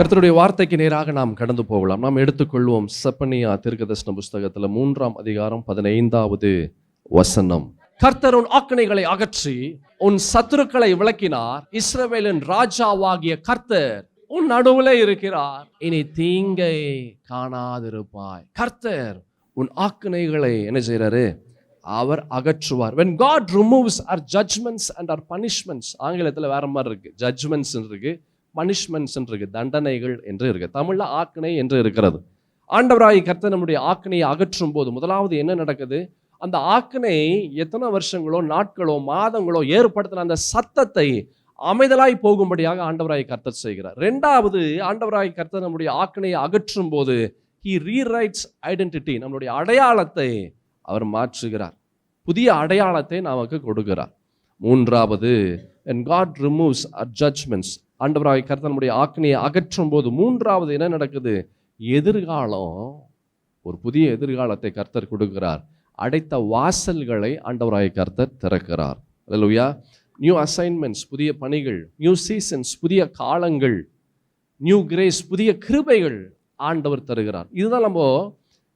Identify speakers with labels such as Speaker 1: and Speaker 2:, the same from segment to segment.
Speaker 1: கர்த்தருடைய வார்த்தைக்கு நேராக நாம் கடந்து போகலாம். நாம் எடுத்துக்கொள்வோம் செப்பனியா தீர்க்கதரிசன புஸ்தகத்தில் 3ஆம் அதிகாரம் 15வது வசனம். கர்த்தர் உன் ஆக்கினைகளை அகற்றி உன் சத்துருக்களை விலக்கினார். இஸ்ரவேலின் ராஜாவாகிய கர்த்தர் உன் நடுவில் இருக்கிறார். இனி தீங்கை காணாதிருப்பாய். கர்த்தர் உன் ஆக்கினைகளை என்ன செய்யறாரு? அவர் அகற்றுவார். When God removes our judgments and our punishments, ஆங்கிலத்தில் வேற மாதிரி இருக்கு, ஜட்ஜ்மெண்ட்ஸ் இருக்கு, பனிஷ்மெண்ட்ஸ் இருக்கு, தண்டனைகள் என்று இருக்கு. தமிழ்ல ஆக்கினை என்று இருக்கிறது. ஆண்டவராய் கர்த்தர் நம்முடைய ஆக்கினையை அகற்றும் போது முதலாவது என்ன நடக்குது? அந்த ஆக்கினை எத்தனை வருஷங்களோ நாட்களோ மாதங்களோ ஏற்படுத்தின அந்த சத்தத்தை அமைதலாய் போகும்படியாக ஆண்டவராய் கர்த்தர் செய்கிறார். இரண்டாவது, ஆண்டவராய் கர்த்தர் நம்முடைய ஆக்கினையை அகற்றும் போது he rewrites identity, நம்மளுடைய அடையாளத்தை அவர் மாற்றுகிறார், புதிய அடையாளத்தை நமக்கு கொடுக்கிறார். மூன்றாவது, when God removes our judgments, ஆண்டவராய் கர்த்தர் நம்முடைய ஆக்கினையை அகற்றும் போது மூன்றாவது என்ன நடக்குது? எதிர்காலம், ஒரு புதிய எதிர்காலத்தை கர்த்தர் கொடுக்கிறார். அடைத்த வாசல்களை ஆண்டவராய் கர்த்தர் திறக்கிறார். அல்லேலூயா. நியூ அசைன்மெண்ட்ஸ், புதிய பணிகள், நியூ சீசன்ஸ், புதிய காலங்கள், நியூ கிரேஸ், புதிய கிருபைகள் ஆண்டவர் தருகிறார். இதுதான் நம்ம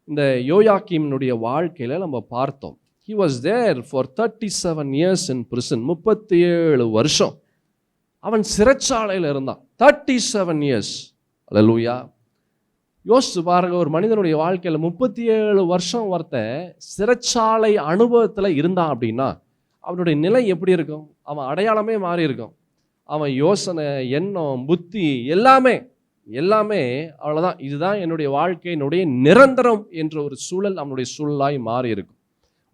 Speaker 1: இந்த யோயாக்கீமினுடைய வாழ்க்கையில நம்ம பார்த்தோம். He was there for 37 years in prison. 37 வருஷம் அவன் சிறைச்சாலையில் இருந்தான். 37 years. அல்லேலூயா. யோசிச்சு பாருங்க, ஒரு மனிதனுடைய வாழ்க்கையில் 37 வருஷம் சிறைச்சாலை அனுபவத்தில் இருந்தான் அப்படின்னா அவனுடைய நிலை எப்படி இருக்கும்? அவன் அடையாளமே மாறி இருக்கும். அவன் யோசனை, எண்ணம், புத்தி எல்லாமே அவ்வளோதான். இதுதான் என்னுடைய வாழ்க்கையினுடைய நிரந்தரம் என்ற ஒரு சூழல் அவனுடைய சூழலாய் மாறி இருக்கும்.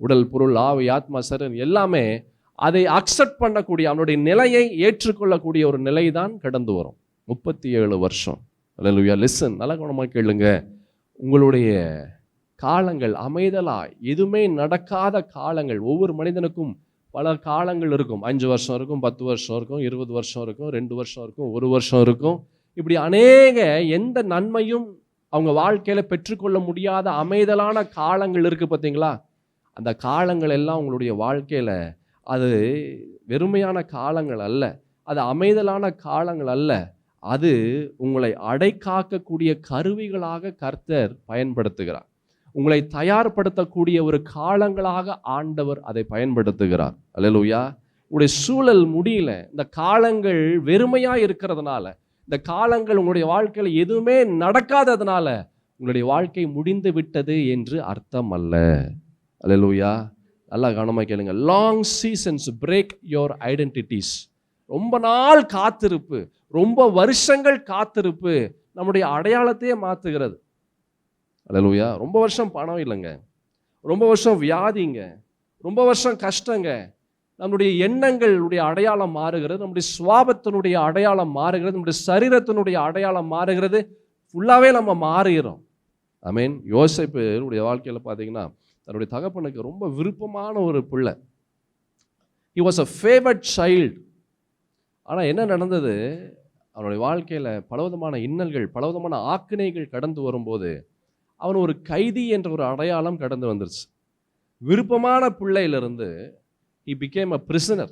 Speaker 1: உடல், பொருள், ஆவி, ஆத்மா, சரீரம் எல்லாமே அதை அக்செப்ட் பண்ணக்கூடிய, அவனுடைய நிலையை ஏற்றுக்கொள்ளக்கூடிய ஒரு நிலை தான் கடந்து வரும். 37 வருஷம். அல்லேலூயா. லிசன், நல்ல கவனமாக கேளுங்க. உங்களுடைய காலங்கள் அமைதலாய் எதுவுமே நடக்காத காலங்கள், ஒவ்வொரு மனிதனுக்கும் பல காலங்கள் இருக்கும். 5 வருஷம் இருக்கும், 10 வருஷம் இருக்கும், 20 வருஷம் இருக்கும், 2 வருஷம் இருக்கும், 1 வருஷம் இருக்கும். இப்படி அநேக எந்த நன்மையும் அவங்க வாழ்க்கையில் பெற்றுக்கொள்ள முடியாத அமைதலான காலங்கள் இருக்குது பார்த்தீங்களா? அந்த காலங்கள் எல்லாம் உங்களுடைய வாழ்க்கையில் அது வெறுமையான காலங்கள் அல்ல, அது அமைதலான காலங்கள் அல்ல, அது உங்களை அடைக்காக்கக்கூடிய கருவிகளாக கர்த்தர் பயன்படுத்துகிறார். உங்களை தயார்படுத்தக்கூடிய ஒரு காலங்களாக ஆண்டவர் அதை பயன்படுத்துகிறார். அல்லேலூயா. உங்களுடைய சூழல் முடியல, இந்த காலங்கள் வெறுமையாக இருக்கிறதுனால, இந்த காலங்கள் உங்களுடைய வாழ்க்கையில் எதுவுமே நடக்காததுனால உங்களுடைய வாழ்க்கை முடிந்து விட்டது என்று அர்த்தம் அல்ல. அல்லேலூயா. நல்லா கவனமாக கேளுங்க. Long seasons break your identities. ரொம்ப நாள் காத்திருப்பு, ரொம்ப வருஷங்கள் காத்திருப்பு நம்முடைய அடையாளத்தையே மாற்றுகிறது. அல்லேலூயா. ரொம்ப வருஷம் பணம் இல்லைங்க, ரொம்ப வருஷம் வியாதிங்க, ரொம்ப வருஷம் கஷ்டங்க, நம்முடைய எண்ணங்களுடைய அடையாளம் மாறுகிறது, நம்முடைய சுவாபத்தினுடைய அடையாளம் மாறுகிறது, நம்முடைய சரீரத்தினுடைய அடையாளம் மாறுகிறது, ஃபுல்லாகவே நம்ம மாறுகிறோம். ஆமென். யோசேப்புடைய வாழ்க்கையில் பார்த்தீங்கன்னா தன்னுடைய தகப்பனுக்கு ரொம்ப விருப்பமான ஒரு பிள்ளை. He was a favored child. ஆனால் என்ன நடந்தது? அவனுடைய வாழ்க்கையில் பலவிதமான இன்னல்கள், பலவிதமான ஆக்கினைகள் கடந்து வரும்போது அவன் ஒரு கைதி என்ற ஒரு அடையாளம் கடந்து வந்துருச்சு. விருப்பமான பிள்ளையிலிருந்து he became a prisoner,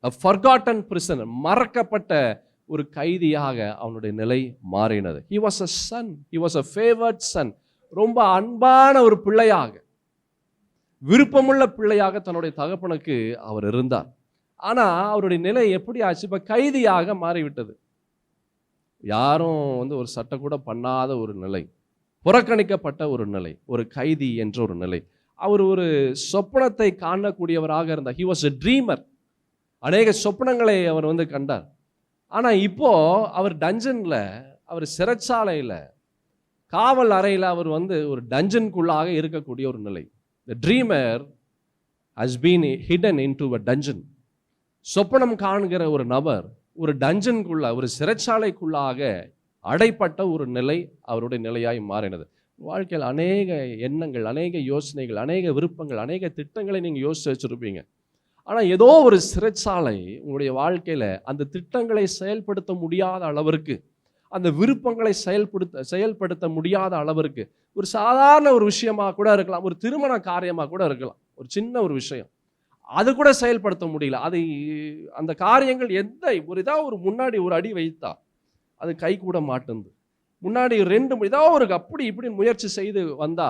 Speaker 1: a forgotten prisoner. மறக்கப்பட்ட ஒரு கைதியாக அவனுடைய நிலை மாறினது. He was a son, he was a favored son. ரொம்ப அன்பான ஒரு பிள்ளையாக, விருப்பமுள்ள பிள்ளையாக தன்னுடைய தகப்பனுக்கு அவர் இருந்தார். ஆனால் அவருடைய நிலை எப்படி ஆச்சு? இப்போ கைதியாக மாறிவிட்டது. யாரும் ஒரு சட்டை கூட பண்ணாத ஒரு நிலை, புறக்கணிக்கப்பட்ட ஒரு நிலை, ஒரு கைதி என்ற ஒரு நிலை. அவர் ஒரு சொப்பனத்தை காணக்கூடியவராக இருந்தார். He was a trimmer. அநேக சொப்பனங்களை அவர் கண்டார். ஆனால் இப்போ அவர் டஞ்சனில், அவர் சிறைச்சாலையில், காவல் அறையில் அவர் ஒரு டஞ்சனுக்குள்ளாக இருக்கக்கூடிய ஒரு நிலை. The dreamer has been hidden into a dungeon. சொப்பனம் காண்கிற ஒரு நபர் ஒரு டஞ்சனுக்குள்ள, ஒரு சிறைச்சாலைக்குள்ளாக அடைப்பட்ட ஒரு நிலை அவருடைய நிலையாய் மாறினது. வாழ்க்கையில் அநேக எண்ணங்கள், அநேக யோசனைகள், அநேக விருப்பங்கள், அநேக திட்டங்களை நீங்கள் யோசிச்சு வச்சுருப்பீங்க. ஆனால் ஏதோ ஒரு சிறைச்சாலை உங்களுடைய வாழ்க்கையில் அந்த திட்டங்களை செயல்படுத்த முடியாத அளவிற்கு, அந்த விருப்பங்களை செயல்படுத்த முடியாத அளவிற்கு, ஒரு சாதாரண ஒரு விஷயமாக கூட இருக்கலாம், ஒரு திருமண காரியமாக கூட இருக்கலாம், ஒரு சின்ன ஒரு விஷயம், அது கூட செயல்படுத்த முடியல. அது அந்த காரியங்கள் எந்த ஒரு முன்னாடி ஒரு அடி வைத்தா அது கை கூட மாட்டுந்து. முன்னாடி 2 ஏதோ ஒரு அப்படி இப்படி முயற்சி செய்து வந்தா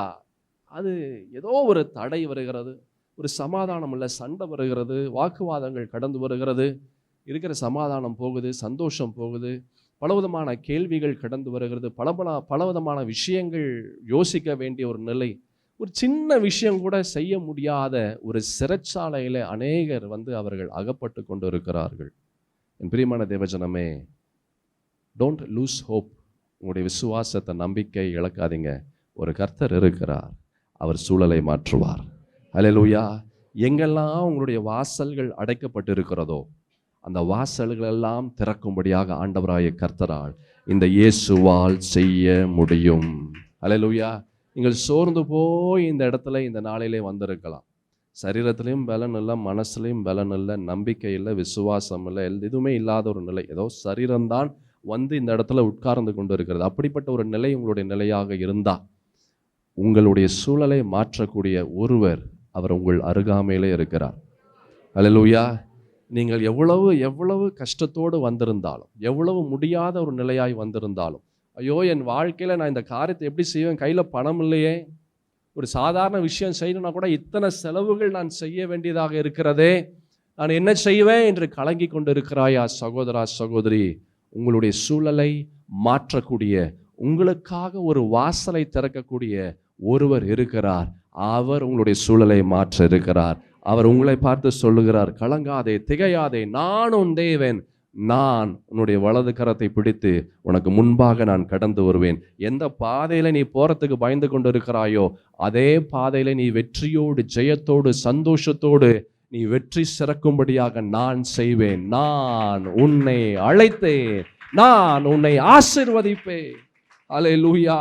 Speaker 1: அது ஏதோ ஒரு தடை வருகிறது, ஒரு சமாதானம் இல்லை, சண்டை வருகிறது, வாக்குவாதங்கள் கடந்து வருகிறது, இருக்கிற சமாதானம் போகுது, சந்தோஷம் போகுது, பலவிதமான கேள்விகள் கடந்து வருகிறது, பலவிதமான விஷயங்கள் யோசிக்க வேண்டிய ஒரு நிலை. ஒரு சின்ன விஷயம் கூட செய்ய முடியாத ஒரு சிறைச்சாலையில் அநேகர் அவர்கள் அகப்பட்டு கொண்டு இருக்கிறார்கள். என் பிரியமான தேவஜனமே, டோன்ட் லூஸ் ஹோப். உங்களுடைய விசுவாசத்தை, நம்பிக்கை இழக்காதீங்க. ஒரு கர்த்தர் இருக்கிறார், அவர் சூழலை மாற்றுவார். அல்லேலூயா. எங்கெல்லாம் உங்களுடைய வாசல்கள் அடைக்கப்பட்டு இருக்கிறதோ அந்த வாசல்கள் எல்லாம் திறக்கும்படியாக ஆண்டவராகிய கர்த்தரால் இந்த இயேசுவால் செய்ய முடியும். அல்லேலூயா. நீங்கள் சோர்ந்து போய் இந்த இடத்துல இந்த நாளிலே வந்திருக்கலாம். சரீரத்திலையும் பலன் இல்லை, மனசுலையும் பலன் இல்லை, நம்பிக்கை இல்லை, விசுவாசம் இல்லை, எதுவுமே இல்லாத ஒரு நிலை. ஏதோ சரீரம்தான் இந்த இடத்துல உட்கார்ந்து கொண்டு இருக்கிறது. அப்படிப்பட்ட ஒரு நிலை உங்களுடைய நிலையாக இருந்தால் உங்களுடைய சூழலை மாற்றக்கூடிய ஒருவர் அவர் உங்கள் அருகாமையிலே இருக்கிறார். அல்லேலூயா. நீங்கள் எவ்வளவு கஷ்டத்தோடு வந்திருந்தாலும், எவ்வளவு முடியாத ஒரு நிலையாய் வந்திருந்தாலும், ஐயோ என் வாழ்க்கையில் நான் இந்த காரியத்தை எப்படி செய்வேன், கையில் பணம் இல்லையே, ஒரு சாதாரண விஷயம் செய்யணும்னா கூட இத்தனை செலவுகள் நான் செய்ய வேண்டியதாக இருக்கிறதே, நான் என்ன செய்வேன் என்று கலங்கி கொண்டு இருக்கிறாயா சகோதரா, சகோதரி? உங்களுடைய சூழலை மாற்றக்கூடிய, உங்களுக்காக ஒரு வாசலை திறக்கக்கூடிய ஒருவர் இருக்கிறார். அவர் உங்களுடைய சூழலை மாற்ற இருக்கிறார். அவர் உங்களை பார்த்து சொல்லுகிறார், கலங்காதே, திகையாதே, நான் உன் தேவன், நான் உன்னுடைய வலது கரத்தை பிடித்து உனக்கு முன்பாக நான் கடந்து வருவேன். எந்த பாதையில நீ போறதுக்கு பயந்து கொண்டு இருக்கிறாயோ அதே பாதையில நீ வெற்றியோடு, ஜெயத்தோடு, சந்தோஷத்தோடு நீ வெற்றி சிறக்கும்படியாக நான் செய்வேன். நான் உன்னை அழைத்தேன், நான் உன்னை ஆசீர்வதிப்பேன். அல்லேலூயா.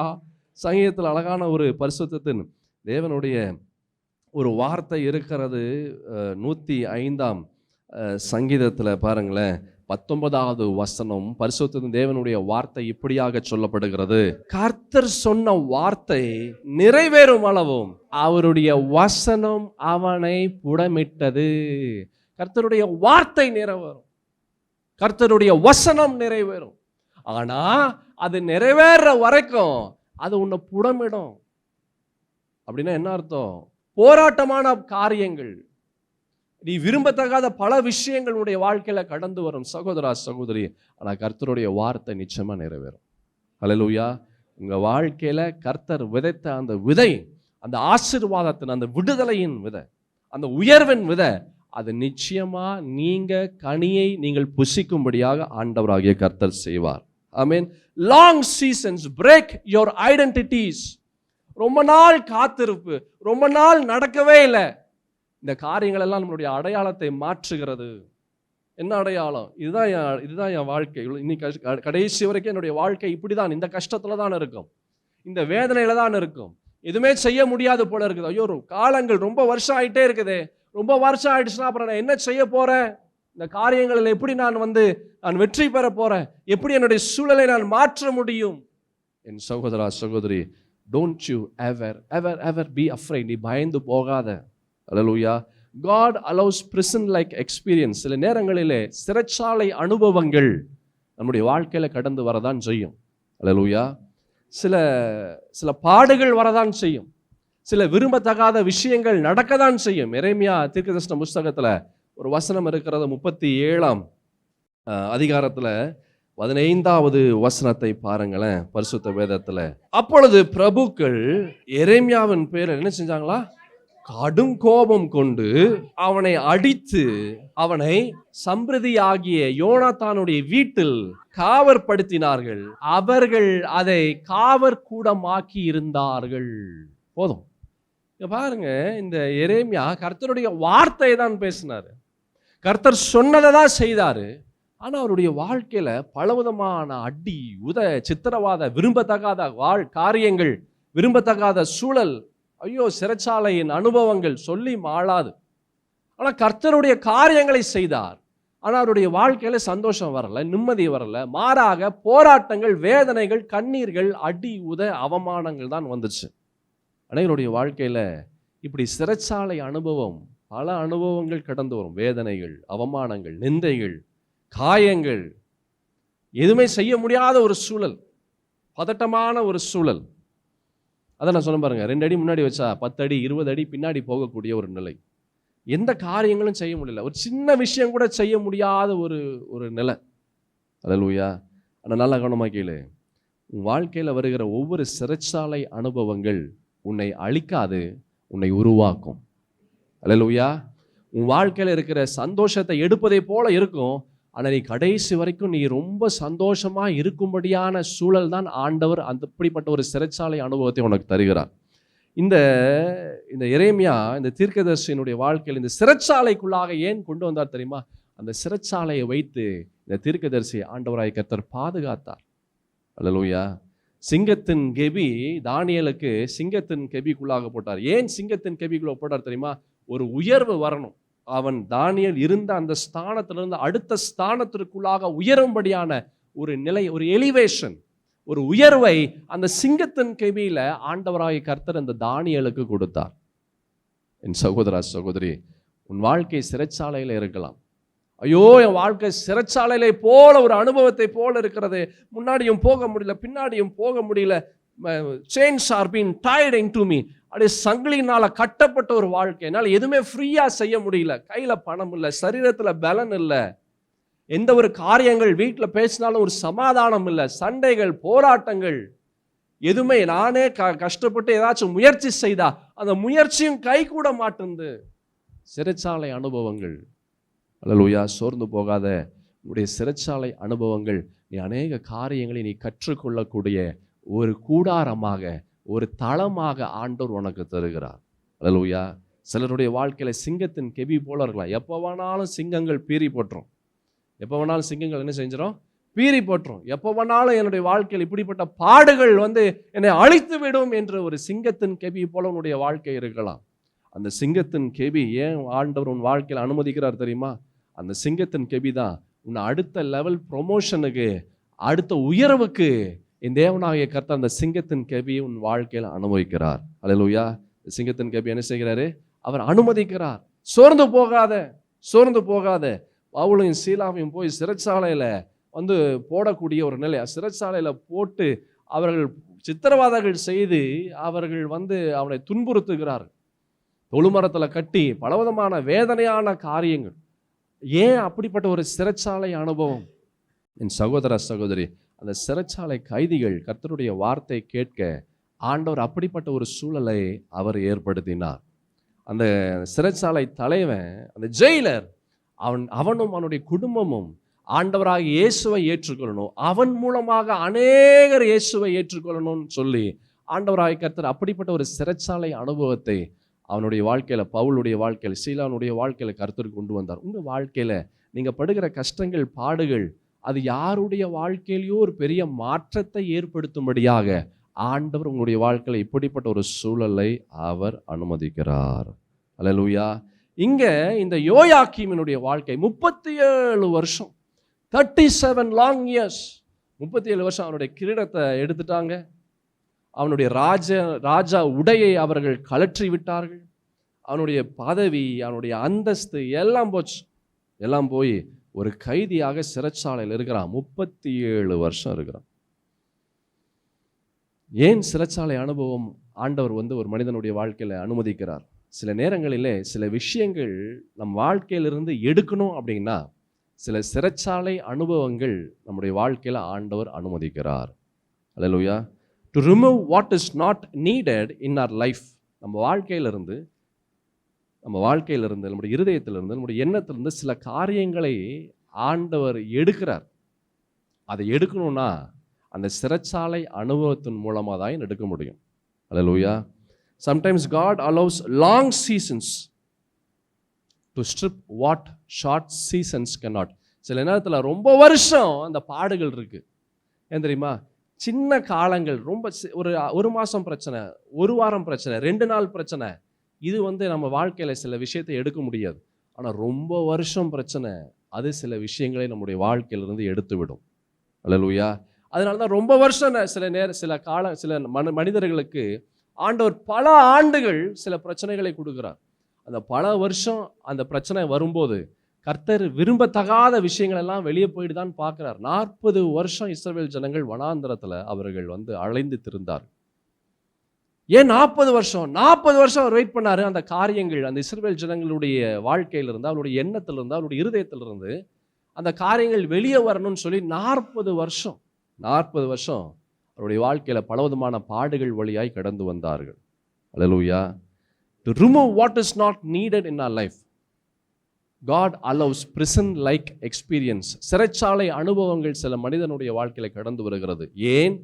Speaker 1: சங்கீதத்தில் அழகான ஒரு பரிசுத்தத்தின் தேவனுடைய ஒரு வார்த்தை இருக்கிறது. 105ஆம் சங்கீதத்தில் பாருங்களேன், 19வது வசனம், பரிசுத்தத்தின் தேவனுடைய வார்த்தை இப்படியாக சொல்லப்படுகிறது, கர்த்தர் சொன்ன வார்த்தை நிறைவேறும் அளவும் அவருடைய வசனம் அவனை புடமிட்டது. கர்த்தருடைய வார்த்தை நிறைவேறும், கர்த்தருடைய வசனம் நிறைவேறும். ஆனா அது நிறைவேற வரைக்கும் அது உன்னை புடமிடும். அப்படின்னா என்ன அர்த்தம்? போராட்டமான காரியங்கள், நீ விரும்பத்தகாத பல விஷயங்கள் உன்னுடைய வாழ்க்கையில கடந்து வரும் சகோதரா, சகோதரி. ஆனா கர்த்தருடைய வார்த்தை நிச்சயமா நிறைவேறும். அல்லேலூயா. உங்க வாழ்க்கையில கர்த்தர் விதைத்த அந்த விதை, அந்த ஆசீர்வாதத்தின், அந்த விடுதலையின் விதை, அந்த உயர்வின் விதை, அது நிச்சயமா நீங்க கனியை நீங்கள் புசிக்கும்படியாக ஆண்டவராகிய கர்த்தர் செய்வார். ஆமென். Long seasons break your identities. ரொம்ப நாள் காத்திருப்பு, ரொம்ப நாள் நடக்கவே இல்லை, இந்த காரியங்கள் எல்லாம் நம்மளுடைய அடையாளத்தை மாற்றுகிறது. என்ன அடையாளம்? இதுதான் என் வாழ்க்கை. இன்னைக்கு கடைசி வரைக்கும் என்னுடைய வாழ்க்கை இப்படிதான், இந்த கஷ்டத்துல தான் இருக்கும், இந்த வேதனையில தான் இருக்கும், எதுவுமே செய்ய முடியாது போல இருக்குது. ஐயோ காலங்கள் ரொம்ப வருஷம் ஆயிட்டே இருக்குது, ரொம்ப வருஷம் ஆயிடுச்சுன்னா அப்புறம் நான் என்ன செய்ய போறேன், இந்த காரியங்களில் எப்படி நான் வெற்றி பெற போறேன், எப்படி என்னுடைய சூழலை நான் மாற்ற முடியும்? என் சகோதரா, சகோதரி, don't you ever be afraid. நீ பயந்து போகாத. அல்லேலூயா. God allows prison like experience. சில நேரங்களிலே சிறைச்சாலை அனுபவங்கள் நம்முடைய வாழ்க்கையில கடந்து வரதான் செய்யும். அல்லேலூயா. சில பாடுகள் வரதான் செய்யும், சில விரும்பத்தகாத விஷயங்கள் நடக்கதான் செய்யும். எரேமியா தீர்க்கதரிசன புஸ்தகத்துல ஒரு வசனம் இருக்கிறது, 37ஆம் அதிகாரத்துல 15வது வசனத்தை பாருங்களேன், பரிசுத்த வேதத்துல. அப்பொழுது பிரபுக்கள் எரேமியாவின் பேரில் என்ன செஞ்சாங்களா? கடும் கோபம் கொண்டு அவனை அடித்து அவனை சம்பிரதியாகிய யோனாத்தானுடைய வீட்டில் காவற்படுத்தினார்கள். அவர்கள் அதை காவற்கூடமாக்கி இருந்தார்கள். போதும். பாருங்க, இந்த எரேமியா கர்த்தருடைய வார்த்தையை தான் பேசினாரு, கர்த்தர் சொன்னதை தான் செய்தாரு. ஆனா அவருடைய வாழ்க்கையில பலவிதமான அடி, சித்திரவாத, விரும்பத்தகாத காரியங்கள், விரும்பத்தகாத சூழல், ஐயோ சிறைச்சாலையின் அனுபவங்கள் சொல்லி மாளாது. ஆனா கர்த்தருடைய காரியங்களை செய்தார். ஆனா அவருடைய வாழ்க்கையில சந்தோஷம் வரல, நிம்மதி வரல, மாறாக போராட்டங்கள், வேதனைகள், கண்ணீர்கள், அடி, அவமானங்கள் தான் வந்துச்சு. அனைவருடைய வாழ்க்கையில இப்படி சிறைச்சாலை அனுபவம், பல அனுபவங்கள் கடந்து வரும். வேதனைகள், அவமானங்கள், நிந்தைகள், காயங்கள். எதுவுமே செய்ய முடியாத ஒரு சூழல், பதட்டமான ஒரு சூழல். அதை நான் சொன்ன பாருங்க, 2 அடி முன்னாடி வச்சா 10 அடி 20 அடி பின்னாடி போகக்கூடிய ஒரு நிலை. எந்த காரியங்களும் செய்ய முடியல, ஒரு சின்ன விஷயம் கூட செய்ய முடியாத ஒரு நிலை. அல்லேலூயா. ஆனால் நல்லா கவனமாக கேளு, உன் வாழ்க்கையில் வருகிற ஒவ்வொரு சிறைச்சாலை அனுபவங்கள் உன்னை அழிக்காது, உன்னை உருவாக்கும். அல்லேலூயா. உன் வாழ்க்கையில் இருக்கிற சந்தோஷத்தை எடுப்பதை போல இருக்கும், ஆனால் நீ கடைசி வரைக்கும் நீ ரொம்ப சந்தோஷமா இருக்கும்படியான சூழல் தான் ஆண்டவர் அப்படிப்பட்ட ஒரு சிறைச்சாலை அனுபவத்தை உனக்கு தருகிறார். இந்த எரேமியா, இந்த தீர்க்கதரிசியினுடைய வாழ்க்கையில் இந்த சிறைச்சாலைக்குள்ளாக ஏன் கொண்டு வந்தார் தெரியுமா? அந்த சிறைச்சாலையை வைத்து இந்த தீர்க்கதரிசி ஆண்டவராய் கர்த்தர் பாதுகாத்தார். அல்லேலூயா. சிங்கத்தின் கெபி தானியேலுக்கு சிங்கத்தின் கெபிக்குள்ளாக போட்டார். ஏன் சிங்கத்தின் கெபிக்குள்ள போட்டார் தெரியுமா? ஒரு உயர்வு வரணும். அவன் தானியேல் இருந்த அந்த ஸ்தானத்திலிருந்து அடுத்த ஸ்தானத்திற்குள்ளாக உயரும்படியான ஒரு நிலை, ஒரு எலிவேஷன், ஒரு உயர்வை அந்த சிங்கத்தின் கெபியில ஆண்டவராகிய கர்த்தர் அந்த தானியேலுக்கு கொடுத்தார். என் சகோதரா சகோதரி, உன் வாழ்க்கை சிறைச்சாலையில் இருக்கலாம். ஐயோ, என் வாழ்க்கை சிறைச்சாலையில போல ஒரு அனுபவத்தை போல இருக்கிறது, முன்னாடியும் போக முடியல பின்னாடியும் போக முடியல, chains are being tied into me, அப்படியே சங்கிலினால கட்டப்பட்ட ஒரு வாழ்க்கை, என்னால் எதுவுமே ஃப்ரீயா செய்ய முடியல, கையில பணம் இல்லை, சரீரத்துல பலன் இல்லை, எந்த ஒரு காரியங்கள் வீட்டில் பேசினாலும் ஒரு சமாதானம் இல்லை, சண்டைகள் போராட்டங்கள், எதுவுமே நானே கஷ்டப்பட்டு ஏதாச்சும் முயற்சி செய்தா அந்த முயற்சியும் கை கூட மாட்டேங்குது. சிறைச்சாலை அனுபவங்கள். அல்லேலூயா. சோர்ந்து போகாத, உன்னுடைய சிறைச்சாலை அனுபவங்கள் நீ அநேக காரியங்களை நீ கற்றுக்கொள்ளக்கூடிய ஒரு கூடாரமாக, ஒரு தளமாக ஆண்டவர் உனக்கு தருகிறார். அல்லேலூயா. சிலருடைய வாழ்க்கையில சிங்கத்தின் கெபி போல இருக்கலாம். எப்போ வேணாலும் சிங்கங்கள் பீறி போட்டுரும், எப்போ வேணாலும் சிங்கங்கள் என்ன செஞ்சிடும்? பீறி போட்டுரும். எப்போ வேணாலும் என்னுடைய வாழ்க்கையில் இப்படிப்பட்ட பாடுகள் என்னை அழித்து விடும் என்ற ஒரு சிங்கத்தின் கெபி போல உன்னுடைய வாழ்க்கை இருக்கலாம். அந்த சிங்கத்தின் கெபி ஏன் ஆண்டவர் உன் வாழ்க்கையில் அனுமதிக்கிறார் தெரியுமா? அந்த சிங்கத்தின் கெபி தான் உன்னை அடுத்த லெவல் ப்ரொமோஷனுக்கு, அடுத்த உயர்வுக்கு இந்த தேவனாகிய கர்த்தர் அந்த சிங்கத்தின் கெபியை உன் வாழ்க்கையில் அனுமதிக்கிறார். அல்லேலூயா. சிங்கத்தின் கெபி என்ன செய்கிறாரு? அவர் அனுமதிக்கிறார். சோர்ந்து போகாத, சோர்ந்து போகாத. பவுலையும் சீலாவையும் போய் சிறைச்சாலையில போடக்கூடிய ஒரு நிலை, சிறைச்சாலையில போட்டு அவர்கள் சித்திரவாதங்கள் செய்து அவர்கள் அவனை துன்புறுத்துகிறார், தொழுமரத்தில் கட்டி பலவிதமான வேதனையான காரியங்கள். ஏன் அப்படிப்பட்ட ஒரு சிறைச்சாலை அனுபவம்? என் சகோதர சகோதரி, அந்த சிறைச்சாலை கைதிகள் கர்த்தருடைய வார்த்தை கேட்க ஆண்டவர் அப்படிப்பட்ட ஒரு சூழலை அவர் ஏற்படுத்தினார். அந்த சிறைச்சாலை தலைவன், அந்த ஜெயிலர், அவனும் அவனுடைய குடும்பமும் ஆண்டவராக இயேசுவை ஏற்றுக்கொள்ளணும், அவன் மூலமாக அநேகர் இயேசுவை ஏற்றுக்கொள்ளணும்னு சொல்லி ஆண்டவராக கர்த்தர் அப்படிப்பட்ட ஒரு சிறைச்சாலை அனுபவத்தை அவனுடைய வாழ்க்கையில, பவுலுடைய வாழ்க்கையில, சீலானுடைய வாழ்க்கையில கர்த்தர் கொண்டு வந்தார். உங்க வாழ்க்கையில நீங்க படுகிற கஷ்டங்கள், பாடுகள், அது யாருடைய வாழ்க்கையிலையோ ஒரு பெரிய மாற்றத்தை ஏற்படுத்தும்படியாக ஆண்டவர் உங்களுடைய வாழ்க்கையில இப்படிப்பட்ட ஒரு சூழலை அவர் அனுமதிக்கிறார். அல்லேலூயா. இங்க இந்த யோயாக்கீமினுடைய வாழ்க்கை 37 வருஷம், 37 லாங் இயர்ஸ், 37 வருஷம் அவனுடைய கிரீடத்தை எடுத்துட்டாங்க, அவனுடைய ராஜா உடையை அவர்கள் கலற்றி விட்டார்கள், அவனுடைய பதவி, அவனுடைய அந்தஸ்து எல்லாம் போச்சு. எல்லாம் போய் ஒரு கைதியாக சிறைச்சாலையில் இருக்கிறான். 37 வருஷம் இருக்கிறான். ஏன் சிறைச்சாலை அனுபவம் ஆண்டவர் ஒரு மனிதனுடைய வாழ்க்கையில அனுமதிக்கிறார்? சில நேரங்களிலே சில விஷயங்கள் நம் வாழ்க்கையிலிருந்து எடுக்கணும் அப்படின்னா சில சிறைச்சாலை அனுபவங்கள் நம்முடைய வாழ்க்கையில ஆண்டவர் அனுமதிக்கிறார். அல்லேலூயா. To remove what is not needed in our life. நம்ம வாழ்க்கையிலிருந்து, நம்முடைய இருதயத்திலிருந்து, நம்முடைய எண்ணத்திலிருந்து சில காரியங்களை ஆண்டவர் எடுக்கிறார். அதை எடுக்கணும்னா அந்த சிறைச்சாலை அனுபவத்தின் மூலமாக தான் எடுக்க முடியும். அல்லேலூயா. Sometimes God allows long seasons to strip what short seasons cannot. சில நேரத்தில் ரொம்ப வருஷம் அந்த பாடுகள் இருக்கு. ஏன் தெரியுமா? சின்ன காலங்கள், ரொம்ப ஒரு மாதம் பிரச்சனை, ஒரு வாரம் பிரச்சனை, 2 நாள் பிரச்சனை, இது நம்ம வாழ்க்கையில் சில விஷயத்தை எடுக்க முடியாது. ஆனால் ரொம்ப வருஷம் பிரச்சனை, அது சில விஷயங்களை நம்முடைய வாழ்க்கையிலிருந்து எடுத்து விடும். அல்லேலூயா. அதனால தான் ரொம்ப வருஷம், சில மனிதர்களுக்கு ஆண்டவர் பல ஆண்டுகள் சில பிரச்சனைகளை கொடுக்கிறார். அந்த பல வருஷம் அந்த பிரச்சனை வரும்போது கர்த்தர் விரும்பத்தகாத விஷயங்கள் எல்லாம் வெளியே போயிட்டு தான் பார்க்கிறார். 40 வருஷம் இஸ்ரவேல் ஜனங்கள் வனாந்தரத்துல அவர்கள் அலைந்து திரிந்தார். ஏன் 40 வருஷம்? 40 வருஷம் அவர் வெயிட் பண்ணாரு. அந்த காரியங்கள் அந்த இஸ்ரவேல் ஜனங்களுடைய வாழ்க்கையிலிருந்து, அவருடைய எண்ணத்திலிருந்து, அவருடைய இருதயத்திலிருந்து அந்த காரியங்கள் வெளியே வரணும்னு சொல்லி 40 வருஷம் அவருடைய வாழ்க்கையில பலவிதமான பாடுகள் வழியாய் கடந்து வந்தார்கள். அல்லேலூயா. To remove what is not needed in our life, God allows prison like experience. சிறைச்சாலை அனுபவங்கள் சில மனிதனுடைய வாழ்க்கையில கடந்து வருகிறது. ஏன்?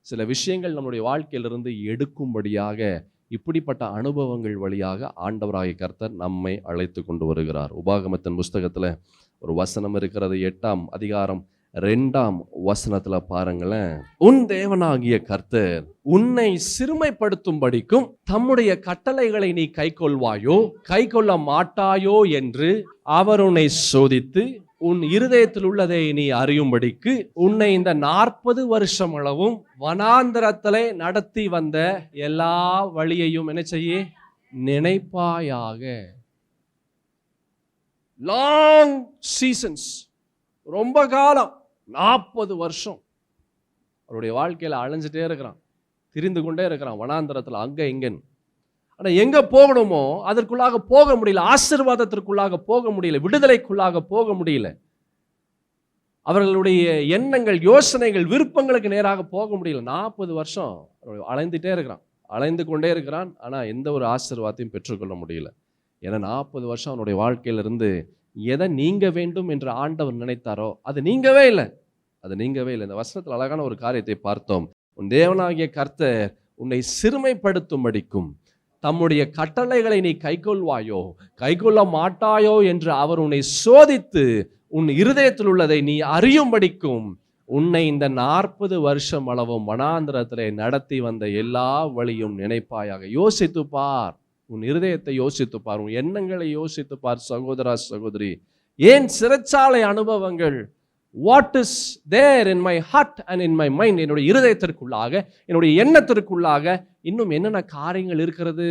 Speaker 1: சில விஷயங்கள் நம்முடைய வாழ்க்கையிலிருந்து எடுக்கும்படியாக இப்படிப்பட்ட அனுபவங்கள் வழியாக ஆண்டவராகிய கர்த்தர் நம்மை அழைத்து கொண்டு வருகிறார். உபாகமத்தின் புஸ்தகத்துல ஒரு வசனம் இருக்கிறது. 8ஆம் அதிகாரம் 2ஆம் வசனத்துல பாருங்களேன். உன் தேவனாகிய கர்த்தர் உன்னை சிறுமைப்படுத்தும்படிக்கும் தம்முடைய கட்டளைகளை நீ கைக்கொள்வாயோ கைக்கொள்ள மாட்டாயோ என்று அவர் உன்னை சோதித்து உன் இருதயத்தில் உள்ளதை நீ அறியும்படிக்கு உன்னை இந்த 40 வருஷம் அளவும் வனாந்தரத்திலே நடத்தி வந்த எல்லா வழியையும் என்ன செய்ய நினைப்பாயாக. லாங் சீசன்ஸ், ரொம்ப காலம், 40 வருஷம் அவருடைய வாழ்க்கையில அலைஞ்சிட்டே இருக்கிறான், திரிந்து கொண்டே இருக்கிறான் வனாந்தரத்துல அங்க இங்கன்னு. ஆனா எங்க போகணுமோ அதற்குள்ளாக போக முடியல, ஆசீர்வாதத்திற்குள்ளாக போக முடியல, விடுதலைக்குள்ளாக போக முடியல. அவர்களுடைய எண்ணங்கள், யோசனைகள், விருப்பங்களுக்கு நேராக போக முடியல. 40 வருஷம் அலைந்துட்டே இருக்கிறான், அலைந்து கொண்டே இருக்கிறான். ஆனா எந்த ஒரு ஆசீர்வாதத்தையும் பெற்றுக்கொள்ள முடியல. ஏன்னா 40 வருஷம் அவனுடைய வாழ்க்கையிலிருந்து எதை நீங்க வேண்டும் என்று ஆண்டவர் நினைத்தாரோ அது நீங்கவே இல்லை. இந்த வசனத்தில் அழகான ஒரு காரியத்தை பார்த்தோம். உன் தேவனாகிய கர்த்தர் உன்னை சிறுமைப்படுத்தும்படிக்கும் தம்முடைய கட்டளைகளை நீ கைக்கொள்வாயோ கைக்கொள்ள மாட்டாயோ என்று அவர் உன்னை சோதித்து உன் இருதயத்தில் உள்ளதை நீ அறியும்படிக்கும் உன்னை இந்த 40 வருஷம் அளவும் வனாந்திரத்திலே நடத்தி வந்த எல்லா வழியும் நினைப்பாயாக. யோசித்து பார், உன் இருதயத்தை யோசித்து பார், உன் எண்ணங்களை யோசித்து பார் சகோதரா சகோதரி. ஏன் சிறைச்சாலை அனுபவங்கள்? What is there in my heart and in my mind? என்னுடைய இருதயத்திற்குள்ளாக, என்னுடைய எண்ணத்திற்குள்ளாக இன்னும் என்னென்ன காரியங்கள் இருக்கிறது?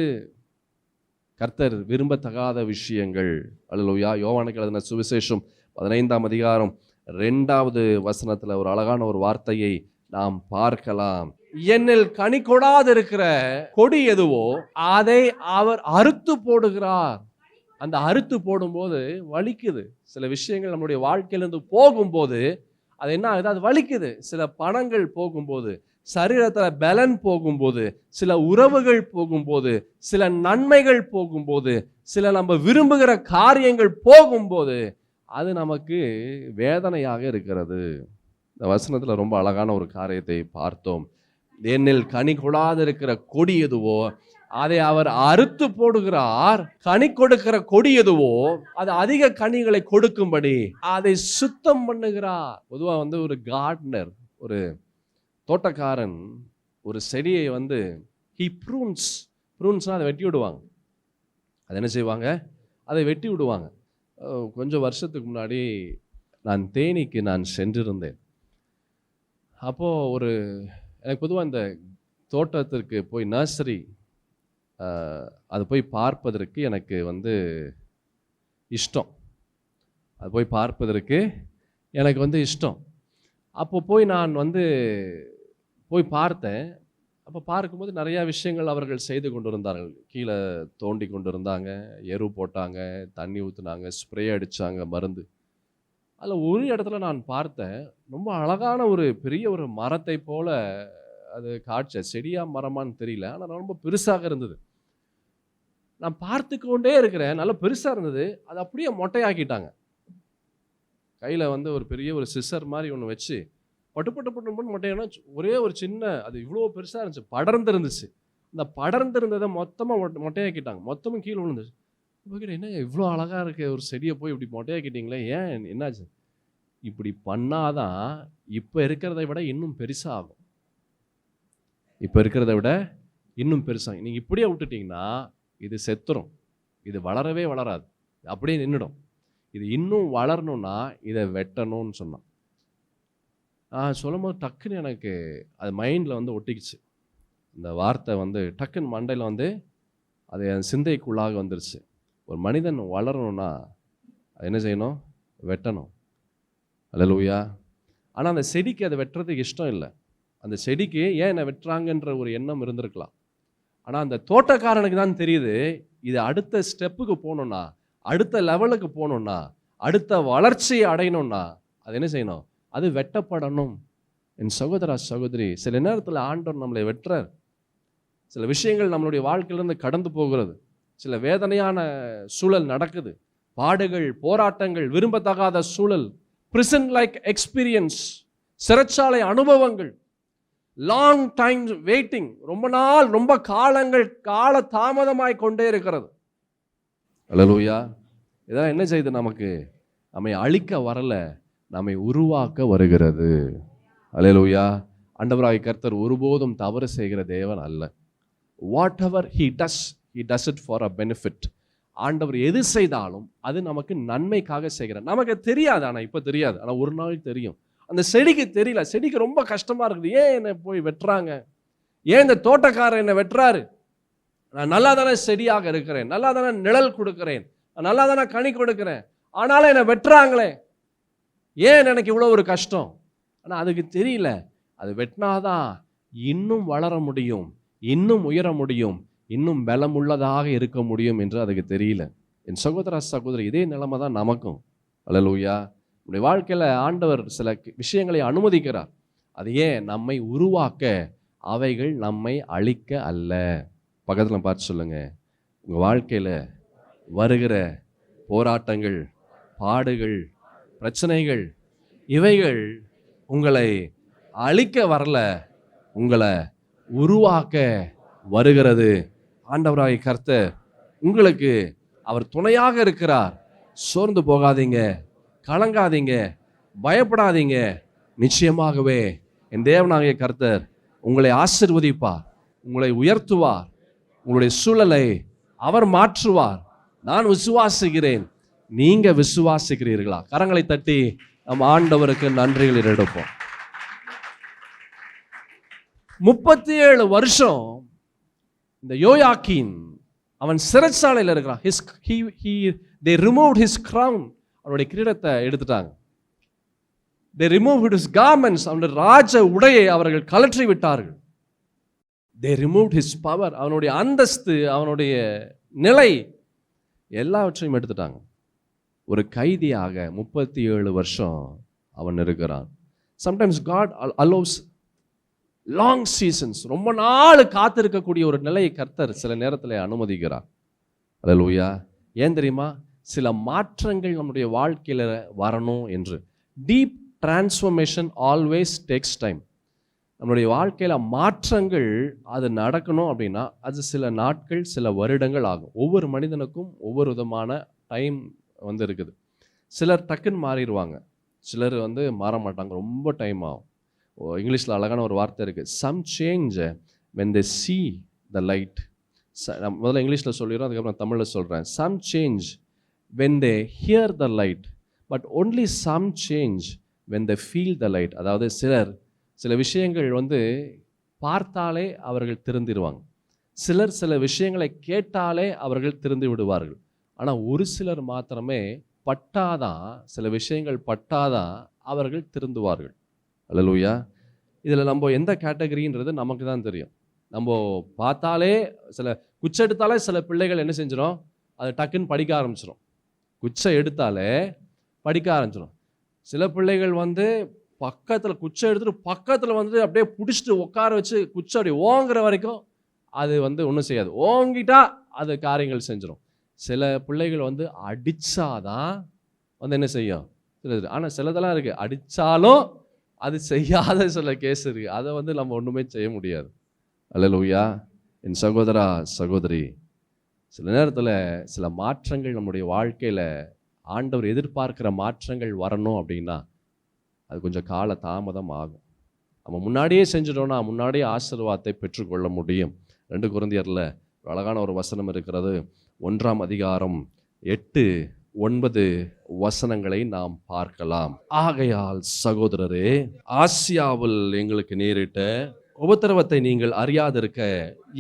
Speaker 1: கர்த்தர் விரும்பத்தகாத விஷயங்கள். அல்லேலூயா. யோவானுக்கு எழுதின சுவிசேஷம் 15ஆம் அதிகாரம் 2வது வசனத்துல ஒரு அழகான ஒரு வார்த்தையை நாம் பார்க்கலாம். என்னில் கனி கொடாதிருக்கிற கொடி எதுவோ அதை அவர் அறுத்து போடுகிறார். அந்த அறுத்து போடும்போது வலிக்குது. சில விஷயங்கள் நம்முடைய வாழ்க்கையிலிருந்து போகும்போது அது என்ன ஆகுது? அது வலிக்குது. சில பணங்கள் போகும்போது, சரீரத்துல பலன் போகும்போது, சில உறவுகள் போகும்போது, சில நன்மைகள் போகும்போது, சில நம்ம விரும்புகிற காரியங்கள் போகும்போது அது நமக்கு வேதனையாக இருக்கிறது. இந்த வசனத்துல ரொம்ப அழகான ஒரு காரியத்தை பார்த்தோம். என்னில் கனி கொடாதிருக்கிற கொடி எதுவோ அதை அவர் அறுத்து போடுகிறார். கனி கொடுக்கிற கொடி எதுவோ அது அதிக கனிகளை கொடுக்கும்படி அதை சுத்தம் பண்ணுகிறார். பொதுவா ஒரு கார்டனர், ஒரு தோட்டக்காரன் ஒரு செடியை he prunesனா அதை வெட்டி விடுவாங்க. அது என்ன செய்வாங்க? அதை வெட்டி விடுவாங்க. கொஞ்சம் வருஷத்துக்கு முன்னாடி நான் தேனிக்கு சென்றிருந்தேன். அப்போ எனக்கு பொதுவாக இந்த தோட்டத்திற்கு போய் நர்சரி அது போய் பார்ப்பதற்கு எனக்கு இஷ்டம். அது போய் பார்ப்பதற்கு எனக்கு இஷ்டம். அப்போ போய் நான் போய் பார்த்தேன். அப்போ பார்க்கும்போது நிறையா விஷயங்கள் அவர்கள் செய்து கொண்டு இருந்தார்கள். கீழே தோண்டி கொண்டு இருந்தாங்க, எரு போட்டாங்க, தண்ணி ஊற்றுனாங்க, ஸ்ப்ரே அடித்தாங்க, மருந்து. அதில் ஒரு இடத்துல நான் பார்த்தேன், ரொம்ப அழகான ஒரு பெரிய ஒரு மரத்தை போல அது காட்சி. செடியா மரமான்னு தெரியல, ஆனால் ரொம்ப பெருசாக இருந்தது. நான் பார்த்து கொண்டே இருக்கிறேன், நல்லா பெருசாக இருந்தது. அது அப்படியே மொட்டையாக்கிட்டாங்க. கையில் ஒரு பெரிய ஒரு சிசர் மாதிரி ஒன்று வச்சு பட்டு பட்டு பட்டு பட்டு மொட்டையான ஒரே ஒரு சின்ன, அது இவ்வளோ பெருசாக இருந்துச்சு, படர்ந்து இருந்துச்சு. அந்த படர்ந்து இருந்ததை மொத்தமாக மொட்டையாக்கிட்டாங்க, மொத்தமும் கீழே விழுந்துச்சு. என்ன இவ்வளோ அழகாக இருக்கு ஒரு செடியை போய் இப்படி மொட்டையாக்கிட்டீங்களே, ஏன் என்னாச்சு? இப்படி பண்ணாதான் இப்போ இருக்கிறத விட இன்னும் பெருசாகும். இப்போ இருக்கிறத விட இன்னும் பெருசாகும். நீங்கள் இப்படியே விட்டுட்டீங்கன்னா இது செத்துரும், இது வளரவே வளராது, அப்படியே நின்றுடும். இது இன்னும் வளரணும்னா இதை வெட்டணும்னு சொன்னான். சொல்லும் போது டக்குன்னு எனக்கு அது மைண்டில் ஒட்டிக்கிச்சு. இந்த வார்த்தை டக்குன்னு மண்டையில் அது என் சிந்தைக்குள்ளாக வந்துருச்சு. ஒரு மனிதன் வளரணும்னா அது என்ன செய்யணும்? வெட்டணும். அல்லேலூயா. ஆனால் அந்த செடிக்கு அதை வெட்டுறதுக்கு இஷ்டம் இல்லை. அந்த செடிக்கு ஏன் என்னை வெட்டுறாங்கன்ற ஒரு எண்ணம் இருந்திருக்கலாம். ஆனால் அந்த தோட்டக்காரனுக்கு தான் தெரியுது, இது அடுத்த ஸ்டெப்புக்கு போகணுன்னா, அடுத்த லெவலுக்கு போகணுன்னா, அடுத்த வளர்ச்சியை அடையணும்னா அது என்ன செய்யணும்? அது வெட்டப்படணும். என் சகோதரா சகோதரி, சில நேரத்தில் ஆண்டவர் நம்மளை வெட்டுறார். சில விஷயங்கள் நம்மளுடைய வாழ்க்கையிலிருந்து கடந்து போகிறது. சில வேதனையான சூழல் நடக்குது. பாடுகள், போராட்டங்கள், விரும்பத்தகாத சூழல், பிரிசன் லைக் எக்ஸ்பீரியன்ஸ், சிறைச்சாலை அனுபவங்கள், லாங் டைம் வெயிட்டிங், ரொம்ப நாள், ரொம்ப காலங்கள், கால தாமதமாய் கொண்டே இருக்கிறது. அல்லேலூயா. இதெல்லாம் என்ன செய்யுது? நமக்கு நம்மை அழிக்க வரல, நம்மை உருவாக்க வருகிறது. அல்லேலூயா. ஆண்டவராகிய கர்த்தர் ஒருபோதும் தவறு செய்கிற தேவன் அல்ல. What ever he does it for a benefit. ஆண்டவர் எது செய்தாலும் அது நமக்கு நன்மைக்காக செய்கிறார். நமக்கு தெரியாது, ஆனால் இப்போ தெரியாது, ஆனால் ஒரு நாள் தெரியும். அந்த செடிக்கு தெரியல. செடிக்கு ரொம்ப கஷ்டமா இருக்குது. ஏன் என்னை போய் வெட்டுறாங்க? ஏன் இந்த தோட்டக்காரர் என்னை வெட்டுறாரு? நான் நல்லா தானே செடியாக இருக்கிறேன், நல்லா தானே நிழல் கொடுக்கிறேன், நல்லா தானே கனி கொடுக்கிறேன், ஆனாலும் என்னை வெட்டுறாங்களே, ஏன் எனக்கு இவ்வளோ ஒரு கஷ்டம்? ஆனால் அதுக்கு தெரியல, அது வெட்டினாதான் இன்னும் வளர முடியும், இன்னும் உயர முடியும், இன்னும் பலமுள்ளதாக இருக்க முடியும் என்று அதுக்கு தெரியல. என் சகோதர சகோதரி, இதே நிலைமை தான் நமக்கும். அல்லேலூயா. நம்முடைய வாழ்க்கையில் ஆண்டவர் சில விஷயங்களை அனுமதிக்கிறார். அது ஏன்? நம்மை உருவாக்க, அவைகள் நம்மை அழிக்க அல்ல. பக்கத்தில் பார்த்து சொல்லுங்க, உங்கள் வாழ்க்கையில் வருகிற போராட்டங்கள், பாடுகள், பிரச்சனைகள், இவைகள் உங்களை அழிக்க வரல, உங்களை உருவாக்க வருகிறது. ஆண்டவராகிய கர்த்தர் உங்களுக்கு அவர் துணையாக இருக்கிறார். சோர்ந்து போகாதீங்க, கலங்காதீங்க, பயப்படாதீங்க. நிச்சயமாகவே என் தேவனாகிய கர்த்தர் உங்களை ஆசீர்வதிப்பார், உங்களை உயர்த்துவார், உங்களுடைய சூழலை அவர் மாற்றுவார். நான் விசுவாசிக்கிறேன். நீங்க விசுவாசிக்கிறீர்களா? கரங்களை தட்டி நம் ஆண்டவருக்கு நன்றிகள் எடுப்போம். 37 வருஷம் இந்த யோயாக்கீன் அவன் சிறைச்சாலையில் இருக்கிறான். they removed his crown. அவனுடைய கிரீடத்தை எடுத்துட்டாங்க. they removed his garments. அவனுடைய ராஜ உடையை அவர்கள் கலற்றி விட்டார்கள். they removed his power. அவனுடைய அந்தஸ்து, அவனுடைய நிலை, எல்லாவற்றையும் எடுத்துட்டாங்க. ஒரு கைதியாக 37 வருஷம் அவன் இருக்கிறான். Sometimes God allows long seasons. ரொம்ப நாள் காத்திருக்கக்கூடிய ஒரு நிலையை கர்த்தர் சில நேரத்தில் அனுமதிக்கிறார். அல்லேலூயா. ஏன் தெரியுமா? சில மாற்றங்கள் நம்முடைய வாழ்க்கையில் வரணும் என்று. Deep transformation always takes time. நம்மளுடைய வாழ்க்கையில் மாற்றங்கள் அது நடக்கணும் அப்படின்னா அது சில நாட்கள், சில வருடங்கள் ஆகும். ஒவ்வொரு மனிதனுக்கும் ஒவ்வொரு விதமான டைம் இருக்குது. சிலர் டக்குன்னு மாறிடுவாங்க, சிலர் மாற மாட்டாங்க, ரொம்ப டைம் ஆகும். இங்கிலீஷில் அழகான ஒரு வார்த்தை இருக்குது, some change when they see the light. முதல்ல இங்கிலீஷில் சொல்லிடுறோம், அதுக்கப்புறம் தமிழில் சொல்கிறேன். Some change when they hear the light, but only some change when they feel the light. அதாவது சில விஷயங்கள் பார்த்தாலே அவர்கள் திருந்திடுவாங்க. சிலர் சில விஷயங்களை கேட்டாலே அவர்கள் திருந்து விடுவார்கள். ஆனால் ஒரு சிலர் மாத்திரமே பட்டாதான், சில விஷயங்கள் பட்டாதான் அவர்கள் திருந்துவார்கள். அல்லேலூயா. இதில் நம்ம எந்த கேட்டகரின்றது நமக்கு தான் தெரியும். நம்ம பார்த்தாலே, சில குச்சை எடுத்தாலே சில பிள்ளைகள் என்ன செஞ்சிடும், அதை டக்குன்னு படிக்க ஆரம்பிச்சிடும். குச்சை எடுத்தாலே படிக்க ஆரம்பிச்சிடும். சில பிள்ளைகள் பக்கத்தில் குச்சை எடுத்துட்டு பக்கத்தில் அப்படியே பிடிச்சிட்டு உட்கார வச்சு குச்சை அப்படி ஓங்குற வரைக்கும் அது ஒன்றும் செய்யாது. ஓங்கிட்டா அது காரியங்கள் செஞ்சிடும். சில பிள்ளைகள் அடித்தாதான் என்ன செய்யும் சிலது. ஆனால் சிலதெல்லாம் இருக்குது, அடித்தாலும் அது செய்யாத சில கேஸ் இருக்குது. அதை நம்ம ஒன்றுமே செய்ய முடியாது. அல்லேலூயா. என் சகோதரா சகோதரி, சில நேரத்தில் சில மாற்றங்கள் நம்முடைய வாழ்க்கையில் ஆண்டவர் எதிர்பார்க்கிற மாற்றங்கள் வரணும் அப்படின்னா அது கொஞ்சம் கால தாமதம் ஆகும். நம்ம முன்னாடியே செஞ்சிட்டோம்னா முன்னாடியே ஆசீர்வாதத்தை பெற்றுக்கொள்ள முடியும். 2 கொரிந்தியரில் அழகான ஒரு வசனம் இருக்கிறது. 1ஆம் அதிகாரம் 8-9 வசனங்களை நாம் பார்க்கலாம். ஆகையால் சகோதரரே, ஆசியாவில் எங்களுக்கு நேரிட்ட உபத்திரவத்தை நீங்கள் அறியாதிருக்க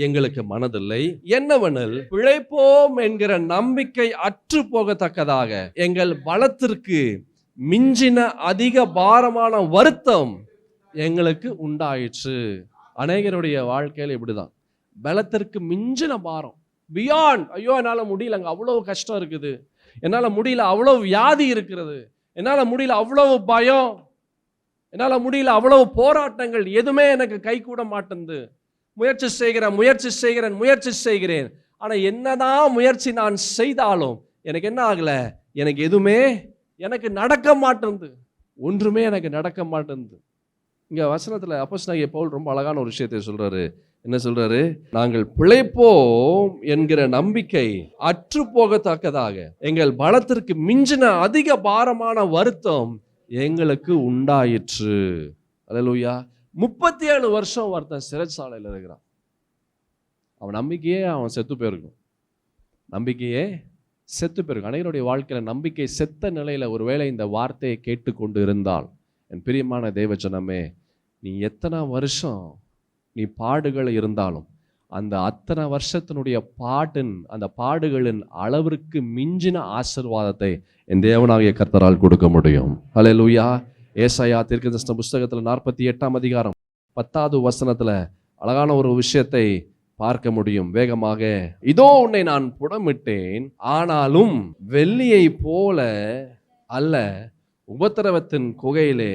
Speaker 1: எங்களுக்கு மனதில்லை. என்னவெனில் பிழைப்போம் என்கிற நம்பிக்கை அற்று போகத்தக்கதாக எங்கள் பலத்திற்கு மிஞ்சின அதிக பாரமான வருத்தம் எங்களுக்கு உண்டாயிற்று. அநேகருடைய வாழ்க்கையில இப்படிதான், பலத்திற்கு மிஞ்சின பாரம், பியாண்ட், ஐயோ என்னால் முடியலங்க, அவ்வளவு கஷ்டம் இருக்குது, என்னால் முடியல, அவ்வளவு வியாதி இருக்கிறது, என்னால் முடியல, அவ்வளவு பயம், என்னால் முடியல, அவ்வளவு போராட்டங்கள், எதுவுமே எனக்கு கை கூட மாட்டேங்குது, முயற்சி செய்கிறேன், ஆனால் என்னதான் முயற்சி நான் செய்தாலும் எனக்கு என்ன ஆகலை, எனக்கு எதுவுமே எனக்கு நடக்க மாட்டேங்குது, ஒன்றுமே எனக்கு நடக்க மாட்டேங்குது. இங்கே வசனத்தில் அப்போஸ்தலனாகிய பவுல் ரொம்ப அழகான ஒரு விஷயத்தை சொல்றாரு. என்ன சொல்றாரு? நாங்கள் பிழைப்போம் என்கிற நம்பிக்கை அற்று போகத்தக்கதாக எங்கள் பலத்திற்கு மிஞ்சின அதிக பாரமான வருத்தம் எங்களுக்கு உண்டாயிற்று. அல்லேலூயா. 37 வருஷம் ஒருத்தன் சிறைச்சாலையில் இருக்கிறான். அவன் நம்பிக்கையே அவன் செத்து போயிருக்கும். நம்பிக்கையே செத்து போயிருக்கும். அனைவருடைய வாழ்க்கையில் நம்பிக்கை செத்த நிலையில் ஒருவேளை இந்த வார்த்தையை கேட்டுக்கொண்டு இருந்தால், என் பிரியமான தேவஜனமே, நீ எத்தனை வருஷம் நீ பாடுகள் இருந்தாலும் அந்த அத்தனை வருஷத்தினுடைய அந்த பாடுகளின் அளவிற்கு மிஞ்சின ஆசீர்வாதத்தை என் தேவனாகிய கர்த்தரால் கொடுக்க முடியும். அல்லேலூயா. ஏசாயா தீர்க்கதரிசன புஸ்தகத்தில் 48ஆம் அதிகாரம் 10வது வசனத்தில் அழகான ஒரு விஷயத்தை பார்க்க முடியும். வேகமாக, இதோ உன்னை நான் புடமிட்டேன், ஆனாலும் வெள்ளியை போல அல்ல, உபத்திரவத்தின் குகையிலே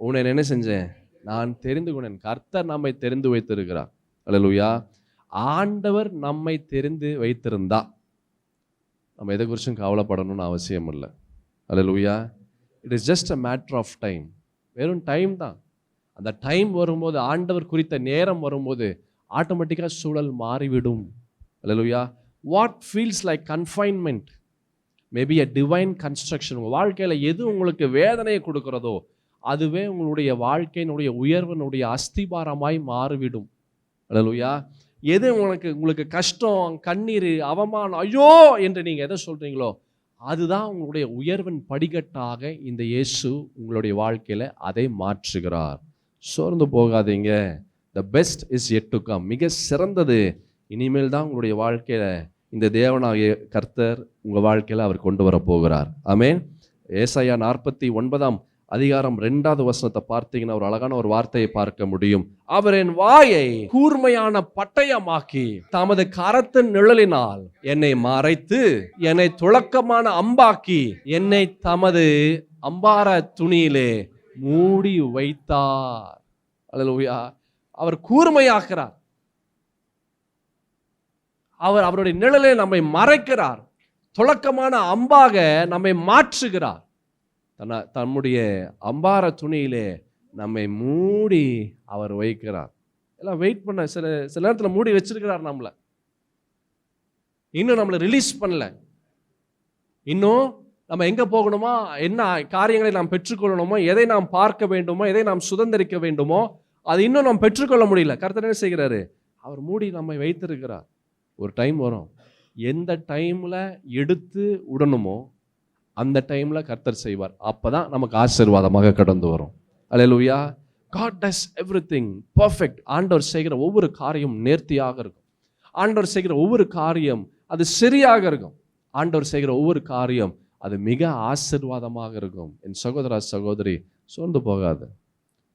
Speaker 1: உன்னை என்ன செஞ்சேன், நான் தெரிந்து கொண்டேன். கர்த்தர் நம்மை தெரிந்து வைத்திருக்கிறார். அல்லேலூயா. ஆண்டவர் நம்மை தெரிந்து வைத்திருந்தா நம்ம எதை குறிச்சும் கவலைப்படணும்னு அவசியம் இல்லை. அல்லேலூயா. It is just a matter of time. வெறும் டைம் தான். அந்த டைம் வரும்போது, ஆண்டவர் குறித்த நேரம் வரும்போது ஆட்டோமேட்டிக்காக சூழல் மாறிவிடும். அல்லேலூயா. What feels like confinement maybe a divine construction. உங்கள் வாழ்க்கையில் எது உங்களுக்கு வேதனையை கொடுக்கிறதோ அதுவே உங்களுடைய வாழ்க்கையினுடைய உயர்வனுடைய அஸ்திபாரமாய் மாறிவிடும். அல்லேலூயா. எது உங்களுக்கு கஷ்டம், கண்ணீர், அவமானம், ஐயோ என்று நீங்கள் எதை சொல்கிறீங்களோ அதுதான் உங்களுடைய உயர்வின் படிக்கட்டாக இந்த இயேசு உங்களுடைய வாழ்க்கையில் அதை மாற்றுகிறார். சோர்ந்து போகாதீங்க. The best is yet to come. மிக சிறந்தது இனிமேல் தான் உங்களுடைய வாழ்க்கையில் இந்த தேவனாகிய கர்த்தர் உங்கள் வாழ்க்கையில் அவர் கொண்டு வர போகிறார். ஆமென். ஏசாயா 49ஆம் அதிகாரம் 2வது வசனத்தை பார்த்தீங்கன்னா ஒரு அழகான ஒரு வார்த்தையை பார்க்க முடியும். அவர் என் வாயை கூர்மையான பட்டயமாக்கி தமது கரத்தின் நிழலினால் என்னை மறைத்து என்னை துளக்கமான அம்பாக்கி என்னை தமது அம்பார துணியிலே மூடி வைத்தார். அல்லேலூயா. அவர் கூர்மையாக்குறார். அவருடைய நிழலை நம்மை மறைக்கிறார். துளக்கமான அம்பாக நம்மை மாற்றுகிறார். தம்முடைய அம்பார துணியிலே நம்மை மூடி அவர் வைக்கிறார். எல்லாம் வெயிட் பண்ண சில நேரத்தில் மூடி வச்சிருக்கிறார். நம்மளை இன்னும் நம்மளை ரிலீஸ் பண்ணல. இன்னும் நம்ம எங்கே போகணுமோ, என்ன காரியங்களை நாம் பெற்றுக்கொள்ளணுமோ, எதை நாம் பார்க்க வேண்டுமோ, எதை நாம் சுதந்திரிக்க வேண்டுமோ அது இன்னும் நாம் பெற்றுக்கொள்ள முடியல. கர்த்தர் என்ன செய்கிறாரு? அவர் மூடி நம்மை வைத்திருக்கிறார். ஒரு டைம் வரும், எந்த டைமில் எடுத்து விடணுமோ அந்த டைமில் கர்த்தர் செய்வார். அப்போ தான் நமக்கு ஆசீர்வாதமாக கடந்து வரும். அல்லேலூயா. God does everything perfect. ஆண்டவர் செய்கிற ஒவ்வொரு காரியம் நேர்த்தியாக இருக்கும். ஆண்டவர் செய்கிற ஒவ்வொரு காரியம் அது சரியாக இருக்கும். ஆண்டவர் செய்கிற ஒவ்வொரு காரியம் அது மிக ஆசீர்வாதமாக இருக்கும். என் சகோதர சகோதரி, சோர்ந்து போகாது.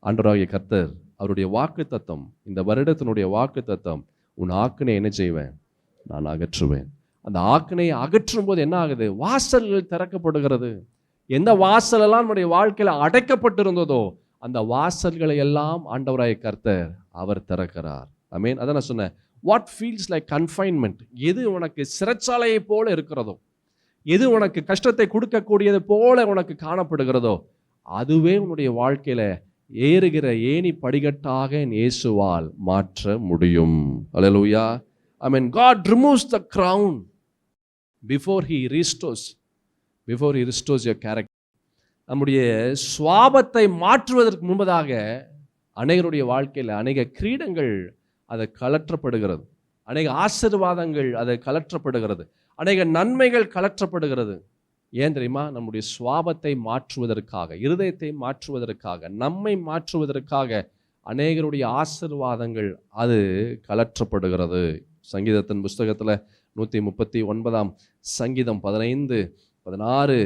Speaker 1: ஆண்டவராகிய கர்த்தர் அவருடைய வாக்கு தத்தம், இந்த வருடத்தினுடைய வாக்கு தத்தம், உன் ஆக்கினை என்ன செய்வேன், நான் அகற்றுவேன். அந்த ஆக்கினையை அகற்றும் போது என்ன ஆகுது? வாசல்கள் திறக்கப்படுகிறது. எந்த வாசலெல்லாம் நம்முடைய வாழ்க்கையில் அடைக்கப்பட்டிருந்ததோ அந்த வாசல்களை எல்லாம் ஆண்டவராகிய கர்த்தர் அவர் திறக்கிறார். ஆமென். அதான் நான் சொன்னேன், வாட் ஃபீல்ஸ் லைக் கன்ஃபைன்மெண்ட். எது உனக்கு சிறைச்சாலையை போல இருக்கிறதோ, எது உனக்கு கஷ்டத்தை கொடுக்கக்கூடியது போல உனக்கு காணப்படுகிறதோ அதுவே உன்னுடைய வாழ்க்கையில ஏறுகிற ஏணி படிக்கட்டாக இயேசுவால் மாற்ற முடியும். அல்லேலூயா. I mean, God removes the crown before he restores your character. நம்முடைய சுவாபத்தை மாற்றுவதற்கு முன்பதாக அநேகருடைய வாழ்க்கையில் அநேக கிரீடங்கள் அது கலற்றப்படுகிறது, அநேக ஆசீர்வாதங்கள் அது கலற்றப்படுகிறது, அநேக நன்மைகள் கலற்றப்படுகிறது. ஏன் தெரியுமா? நம்முடைய சுவாபத்தை மாற்றுவதற்காக, இருதயத்தை மாற்றுவதற்காக, நம்மை மாற்றுவதற்காக அநேகருடைய ஆசீர்வாதங்கள் அது கலற்றப்படுகிறது. சங்கீதத்தின் புஸ்தகத்தில் 139 சங்கீதம் 15-16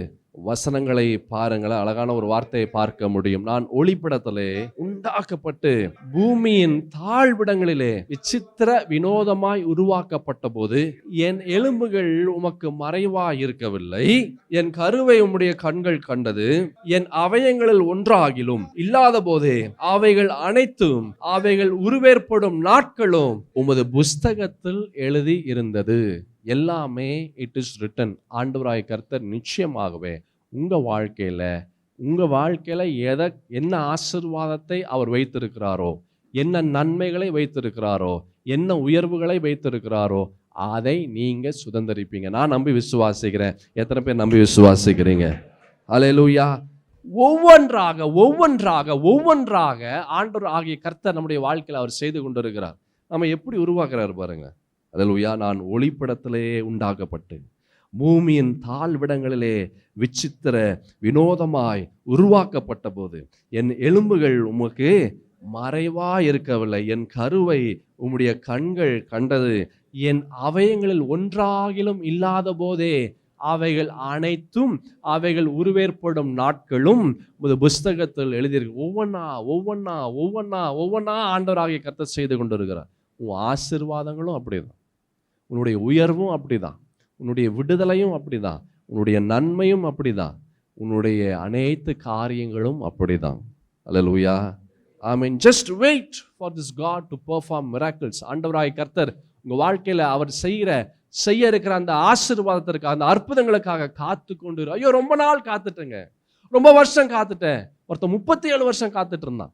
Speaker 1: வசனங்களை பாருங்களேன். அழகான ஒரு வார்த்தையை பார்க்க முடியும். நான் ஒளிப்படத்திலே உண்டாக்கப்பட்டு பூமியின் தாழ்விடங்களிலே விசித்திர வினோதமாய் உருவாக்கப்பட்ட போது என் எலும்புகள் உமக்கு மறைவாய் இருக்கவில்லை. என் கருவை உம்முடைய கண்கள் கண்டது. என் அவயங்களில் ஒன்றாகிலும் இல்லாத போதே அவைகள் அனைத்தும் அவைகள் உருவேற்படும் நாட்களும் உமது புஸ்தகத்தில் எழுதி இருந்தது. எல்லாமே இட் இஸ் ரிட்டன். ஆண்டவராய் கர்த்தர் நிச்சயமாகவே உங்க வாழ்க்கையில என்ன ஆசீர்வாதத்தை அவர் வைத்திருக்கிறாரோ, என்ன நன்மைகளை வைத்திருக்கிறாரோ, என்ன உயர்வுகளை வைத்திருக்கிறாரோ அதை நீங்க சுதந்தரிப்பீங்க. நான் நம்பி விசுவாசிக்கிறேன். எத்தனை பேர் நம்பி விசுவாசிக்கிறீங்க? அல்லேலூயா. ஒவ்வொன்றாக ஆண்டவர் ஆகிய கர்த்தர் நம்முடைய வாழ்க்கையில் அவர் செய்து கொண்டிருக்கிறார். நம்ம எப்படி உருவாக்குறாரு பாருங்க. அல்லேலூயா. நான் ஒளிப்படத்திலே உண்டாக்கப்பட்டு பூமியின் தாழ்விடங்களிலே விசித்திர வினோதமாய் உருவாக்கப்பட்ட போது என் எலும்புகள் உமக்கு மறைவாய் இருக்கவில்லை. என் கருவை உம்முடைய கண்கள் கண்டது. என் அவயங்களில் ஒன்றாகிலும் இல்லாத போதே அவைகள் அனைத்தும் அவைகள் உருவேற்படும் நாட்களும் உமது புஸ்தகத்தில் எழுதியிருக்கு. ஒவ்வொன்னா ஆண்டவராகிய கர்த்தர் செய்து கொண்டிருக்கிறார். உன் ஆசீர்வாதங்களும் அப்படிதான், உன்னுடைய உயர்வும் அப்படிதான், உன்னுடைய விடுதலையும் அப்படிதான், உன்னுடைய நன்மையும் அப்படிதான், உன்னுடைய அனைத்து காரியங்களும் அப்படிதான். அல்லேலூயா. ஆமென். Just wait for this God to perform miracles. ஆண்டவராய் கர்த்தர் உங்க வாழ்க்கையில அவர் செய்ய இருக்கிற அந்த ஆசீர்வாதத்திற்காக, அந்த அற்புதங்களுக்காக காத்து கொண்டு. ஐயோ, ரொம்ப நாள் காத்துட்டேங்க, ரொம்ப வருஷம் காத்துட்டேன். ஒருத்தன் 37 வருஷம் காத்துட்டு இருந்தான்.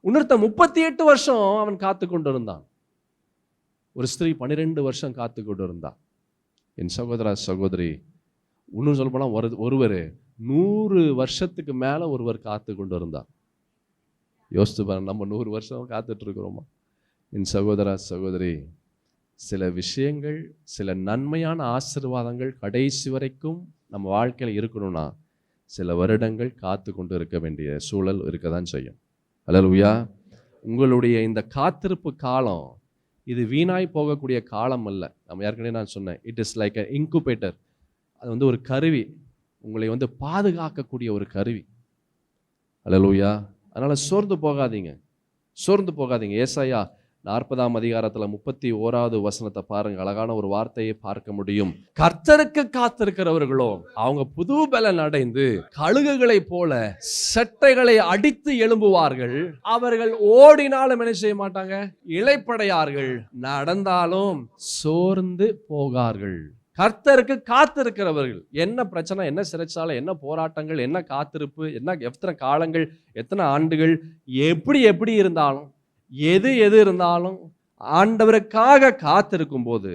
Speaker 1: இன்னொருத்த 38 வருஷம் அவன் காத்து கொண்டு இருந்தான். ஒரு ஸ்திரீ 12 வருஷம் காத்து கொண்டு இருந்தான். என் சகோதரி, இன்னும் சொல்ல போனா ஒருவர் 100 வருஷத்துக்கு மேல ஒருவர் காத்து கொண்டு இருந்தார். யோசித்து பாருங்க, நம்ம 100 வருஷம் காத்துட்டு இருக்கிறோமா? என் சகோதரி, சில விஷயங்கள், சில நன்மையான ஆசீர்வாதங்கள் கடைசி வரைக்கும் நம்ம வாழ்க்கையில் இருக்கணும்னா சில வருடங்கள் காத்து கொண்டு இருக்க வேண்டிய சூழல் இருக்கதான் செய்யும். அல்லேலூயா. உங்களுடைய இந்த காத்திருப்பு காலம் இது வீணாய் போகக்கூடிய காலம் அல்ல. நம்ம ஏற்கனவே நான் சொன்னேன், it is like a incubator. அது ஒரு கருவி, உங்களை பாதுகாக்கக்கூடிய ஒரு கருவி. அல்லேலூயா. அதனால சோர்ந்து போகாதீங்க. ஏசாயா 40 வசனத்தை பாருங்க. அழகான ஒரு வார்த்தையை பார்க்க முடியும். கர்த்தருக்கு காத்திருக்கிறவர்களோ அவங்க புது பலன் அடைந்து கழுகுகளை போல செட்டைகளை அடித்து எழும்புவார்கள். அவர்கள் ஓடினாலும் என்ன செய்ய மாட்டாங்க, இளைப்படையார்கள். நடந்தாலும் சோர்ந்து போகார்கள். கர்த்தருக்கு காத்திருக்கிறவர்கள். என்ன பிரச்சனை, என்ன சிறைச்சாலை, என்ன போராட்டங்கள், என்ன காத்திருப்பு, என்ன எத்தனை காலங்கள், எத்தனை ஆண்டுகள், எப்படி இருந்தாலும், எது இருந்தாலும் ஆண்டவருக்காக காத்திருக்கும் போது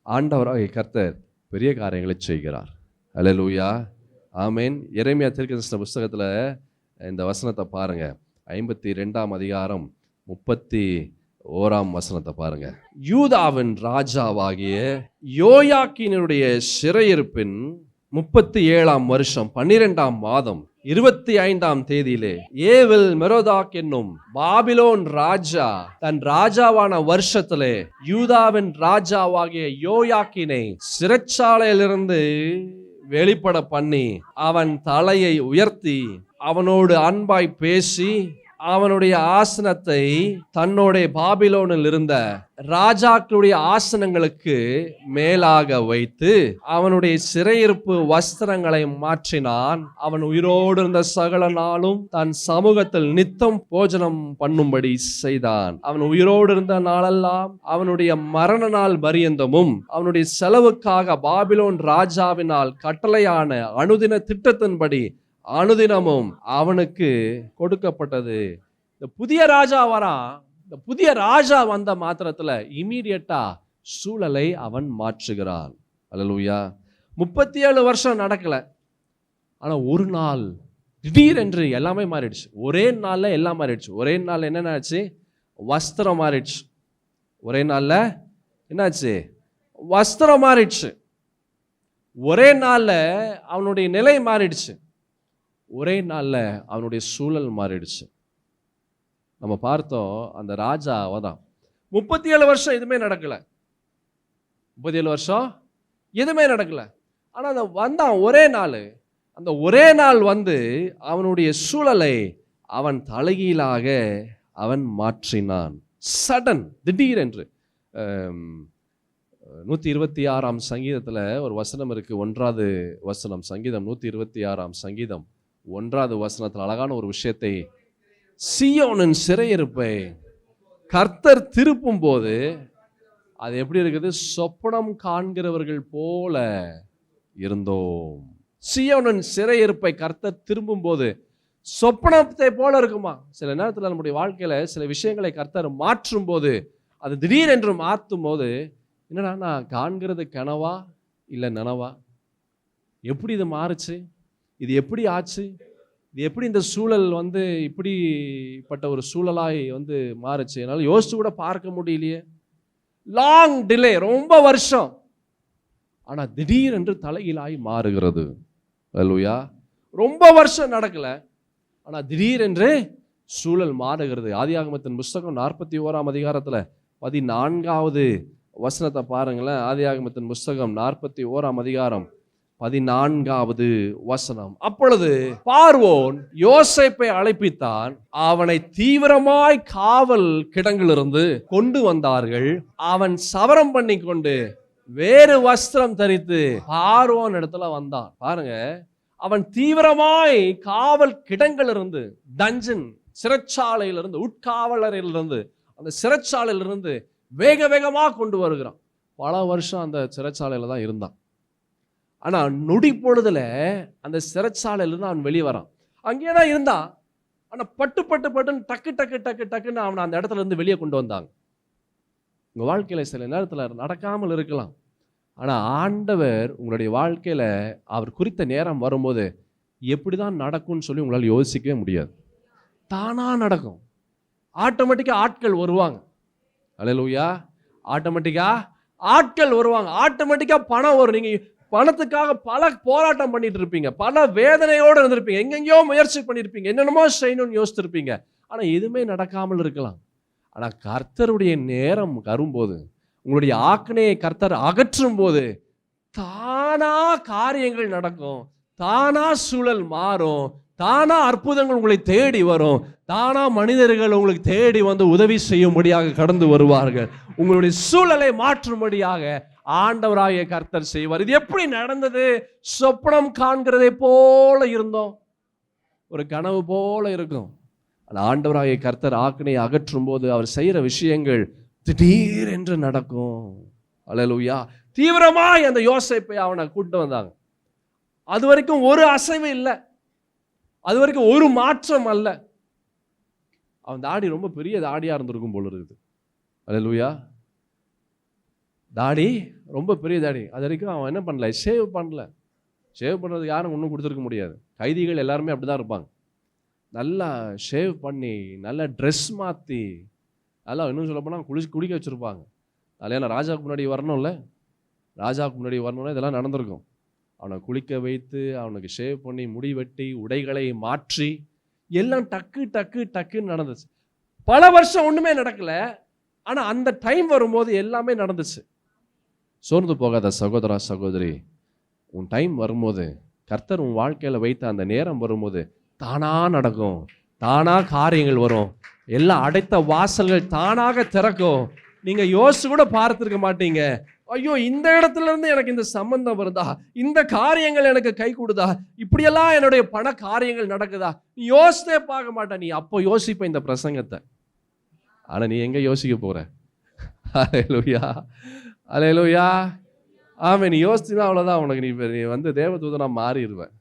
Speaker 1: ஆண்டவராகிய கர்த்தர் பெரிய காரியங்களை செய்கிறார். அல்லேலூயா. ஆமென். எரேமியா தீர்க்கதரிசன புஸ்தகத்துல இந்த வசனத்தை பாருங்க. 52 31 வசனத்தை பாருங்க. யூதாவின் ராஜாவாகிய யோயாக்கீனுடைய சிறையிருப்பின் 37 வருஷம் 12 மாதம் 25 தேதியிலே ஏவில் மெரோதாக் என்னும் பாபிலோன் ராஜா தன் ராஜாவான வருஷத்திலே யூதாவின் ராஜாவாகிய யோயாக்கீனை சிறைச்சாலையிலிருந்து வெளிப்பட பண்ணி அவன் தலையை உயர்த்தி அவனோடு அன்பாய் பேசி அவனுடைய ஆசனத்தை தன்னுடைய பாபிலோனில் இருந்த ராஜாக்களுடைய ஆசனங்களுக்கு மேலாக வைத்து அவனுடைய சிறையிருப்பு வஸ்திரங்களை மாற்றினான். அவன் உயிரோடு இருந்த சகல நாளும் தன் சமூகத்தில் நித்தம் போஜனம் பண்ணும்படி செய்தான். அவன் உயிரோடு இருந்த நாளெல்லாம் அவனுடைய மரண நாள் பரியந்தமும் அவனுடைய செலவுக்காக பாபிலோன் ராஜாவினால் கட்டளையான அனுதின திட்டத்தின்படி அனுதினமும் அவனுக்கு கொடுக்கப்பட்டது. இந்த புதிய ராஜா வரான். இந்த புதிய ராஜா வந்த மாத்திரத்துல இமீடியட்டா சூழலை அவன் மாற்றுகிறான். அல்லேலூயா. 37 வருஷம் நடக்கல. ஆனா ஒரு நாள் திடீரென்று எல்லாமே மாறிடுச்சு. ஒரே நாள்ல எல்லாம் மாறிடுச்சு. ஒரே நாள் என்னென்னாச்சு, வஸ்திரம் மாறிடுச்சு. ஒரே நாள்ல என்னாச்சு, வஸ்திரம் மாறிடுச்சு. ஒரே நாள்ல அவனுடைய நிலை மாறிடுச்சு. ஒரே நாள்ல அவனுடைய சூழல் மாறிடுச்சு. நம்ம பார்த்தோம், அந்த ராஜா தான் 37 வருஷம் எதுவுமே நடக்கல. 37 வருஷம் எதுவுமே நடக்கல. ஆனா அந்த வந்தான் ஒரே நாள். அந்த ஒரே நாள் வந்து அவனுடைய சூழலை அவன் தலைகீழாக அவன் மாற்றினான். சடன், திடீரென்று. 126ஆம் சங்கீதத்தில் ஒரு வசனம் இருக்கு. 1வது வசனம், சங்கீதம் 126ஆம் சங்கீதம் 1வது வசனத்தில் அழகான ஒரு விஷயத்தை, சீயோனின் சிறையிருப்பை கர்த்தர் திருப்பும் போது அது எப்படி இருக்குது? சொப்பனம் காண்கிறவர்கள் போல இருந்தோம். சீயோனின் சிறையிருப்பை கர்த்தர் திரும்பும் போது சொப்பனத்தை போல இருக்குமா? சில நேரத்தில் நம்முடைய வாழ்க்கையில சில விஷயங்களை கர்த்தர் மாற்றும் போது, அது திடீரென்று மாற்றும் போது, என்னடா நான் காண்கிறது கனவா இல்லை நனவா? எப்படி இது மாறுச்சு? இது எப்படி ஆச்சு? இது எப்படி இந்த சூழல் வந்து இப்படிப்பட்ட ஒரு சூழலாய் வந்து மாறுச்சு? என்னால் யோசிச்சு கூட பார்க்க முடியலையே. லாங் டிலே, ரொம்ப வருஷம். ஆனால் திடீரென்று தலைகீழாய் மாறுகிறது. அல்லேலூயா. ரொம்ப வருஷம் நடக்கல, ஆனால் திடீரென்று சூழல் மாறுகிறது. ஆதியாகமத்தின் புஸ்தகம் 41ஆம் அதிகாரத்தில் 14வது வசனத்தை பாருங்களேன். ஆதியாகமத்தின் புஸ்தகம் 41ஆம் அதிகாரம் 14வது வசனம். அப்பொழுது பார்வோன் யோசேப்பை அழைப்பித்தான், அவனை தீவிரமாய் காவல் கிடங்கிலிருந்து கொண்டு வந்தார்கள். அவன் சவரம் பண்ணி கொண்டு வேறு வஸ்திரம் தரித்து பார்வோன் இடத்துல வந்தான். பாருங்க, அவன் தீவிரமாய் காவல் கிடங்கிலிருந்து, டஞ்சன், சிறைச்சாலையிலிருந்து, உட்காவலரிலிருந்து, அந்த சிறைச்சாலையிலிருந்து வேக வேகமாக கொண்டு வருகிறான். பல வருஷம் அந்த சிறைச்சாலையில தான் இருந்தான். ஆனா நொடி பொழுதுல அந்த சிறைச்சாலையிலிருந்து அவன் வெளியே வரான். அங்கேயே தான் இருந்தான். ஆனா பட்டு பட்டு பட்டுன்னு டக்கு டக்கு டக்கு டக்குன்னு அவனை அந்த இடத்துல இருந்து வெளியே கொண்டு வந்தாங்க. உங்க வாழ்க்கையில சில நேரத்தில் நடக்காமல் இருக்கலாம். ஆனா ஆண்டவர் உங்களுடைய வாழ்க்கையில அவர் குறித்த நேரம் வரும்போது எப்படிதான் நடக்கும்னு சொல்லி உங்களால் யோசிக்கவே முடியாது. தானா நடக்கும். ஆட்டோமேட்டிக்கா ஆட்கள் வருவாங்க. அல்லேலூயா. ஆட்டோமேட்டிக்கா ஆட்கள் வருவாங்க. ஆட்டோமேட்டிக்கா பணம் வரும். நீங்க பணத்துக்காக பல போராட்டம் பண்ணிட்டு இருப்பீங்க, பல வேதனையோடு இருந்திருப்பீங்க, எங்கெங்கயோ முயற்சி பண்ணியிருப்பீங்க, என்னென்னமோ செய்யணும்னு யோசிச்சிருப்பீங்க. ஆனா எதுவுமே நடக்காமல் இருக்கலாம். ஆனா கர்த்தருடைய நேரம் வரும்போது, உங்களுடைய ஆக்கினையை கர்த்தர் அகற்றும் போது தானா காரியங்கள் நடக்கும், தானா சூழல் மாறும், தானா அற்புதங்கள் உங்களை தேடி வரும், தானா மனிதர்கள் உங்களுக்கு தேடி வந்து உதவி செய்யும்படியாக கடந்து வருவார்கள். உங்களுடைய சூழலை மாற்றும்படியாக ஆண்டவராகிய கர்த்தர் செய்வார். இது எப்படி நடந்தது? சொப்பனம் காண்கிறதை போல இருந்தோம், ஒரு கனவு போல இருக்கும். ஆண்டவராகிய கர்த்தர் ஆக்கினை அகற்றும் போது அவர் செய்யற விஷயங்கள் திடீரென்று நடக்கும். அல்லேலூயா. தீவிரமாய் அந்த யோசேப்பை அவனை கூட்டு வந்தாங்க. அது வரைக்கும் ஒரு அசைவு இல்லை, அது வரைக்கும் ஒரு மாற்றம் அல்ல. அவன் தாடி ரொம்ப பெரிய தாடியா இருந்திருக்கும் போல இருக்குது. அல்லேலூயா. தாடி ரொம்ப பெரிய தாடி. அது வரைக்கும் அவன் என்ன பண்ணல, ஷேவ் பண்ணல. ஷேவ் பண்ணுறது யாரும் ஒன்றும் கொடுத்துருக்க முடியாது. கைதிகள் எல்லாருமே அப்படிதான் இருப்பாங்க. நல்லா ஷேவ் பண்ணி, நல்லா ட்ரெஸ் மாற்றி, நல்லா இன்னும் சொல்ல போனால் குடிக்க வச்சுருப்பாங்க. அதில் ராஜாவுக்கு முன்னாடி வரணும்ல, ராஜாவுக்கு முன்னாடி வரணும்னா இதெல்லாம் நடந்திருக்கும். அவனை குளிக்க வைத்து, அவனுக்கு ஷேவ் பண்ணி, முடி வெட்டி, உடைகளை மாற்றி, எல்லாம் டக்கு டக்கு டக்குன்னு நடந்துச்சு. பல வருஷம் ஒன்றுமே நடக்கலை. ஆனால் அந்த டைம் வரும்போது எல்லாமே நடந்துச்சு. சோர்ந்து போகாத சகோதரா சகோதரி, உன் டைம் வரும்போது, கர்த்தர் உன் வாழ்க்கையில் வைத்த அந்த நேரம் வரும்போது தானா நடக்கும், தானா காரியங்கள் வரும். எல்லாம் அடைத்த வாசல்கள் தானாக திறக்கும். நீங்கள் யோசிச்சு கூட பார்த்துருக்க மாட்டீங்க. ஐயோ, இந்த இடத்துல இருந்து எனக்கு இந்த சம்பந்தம் வருதா, இந்த காரியங்கள் எனக்கு கை கொடுதா, இப்படியெல்லாம் என்னுடைய பண காரியங்கள் நடக்குதா, நீ யோசித்தே பார்க்க மாட்ட. நீ அப்போ யோசிப்ப இந்த பிரசங்கத்தை. ஆனால் நீ எங்கே யோசிக்க போற? அல்லேலூயா, அல்லேலூயா. ஆமாம், நீ யோசிச்சுதான் அவ்வளோதான். உனக்கு நீ வந்து தேவதூதனா மாறிடுவேன்.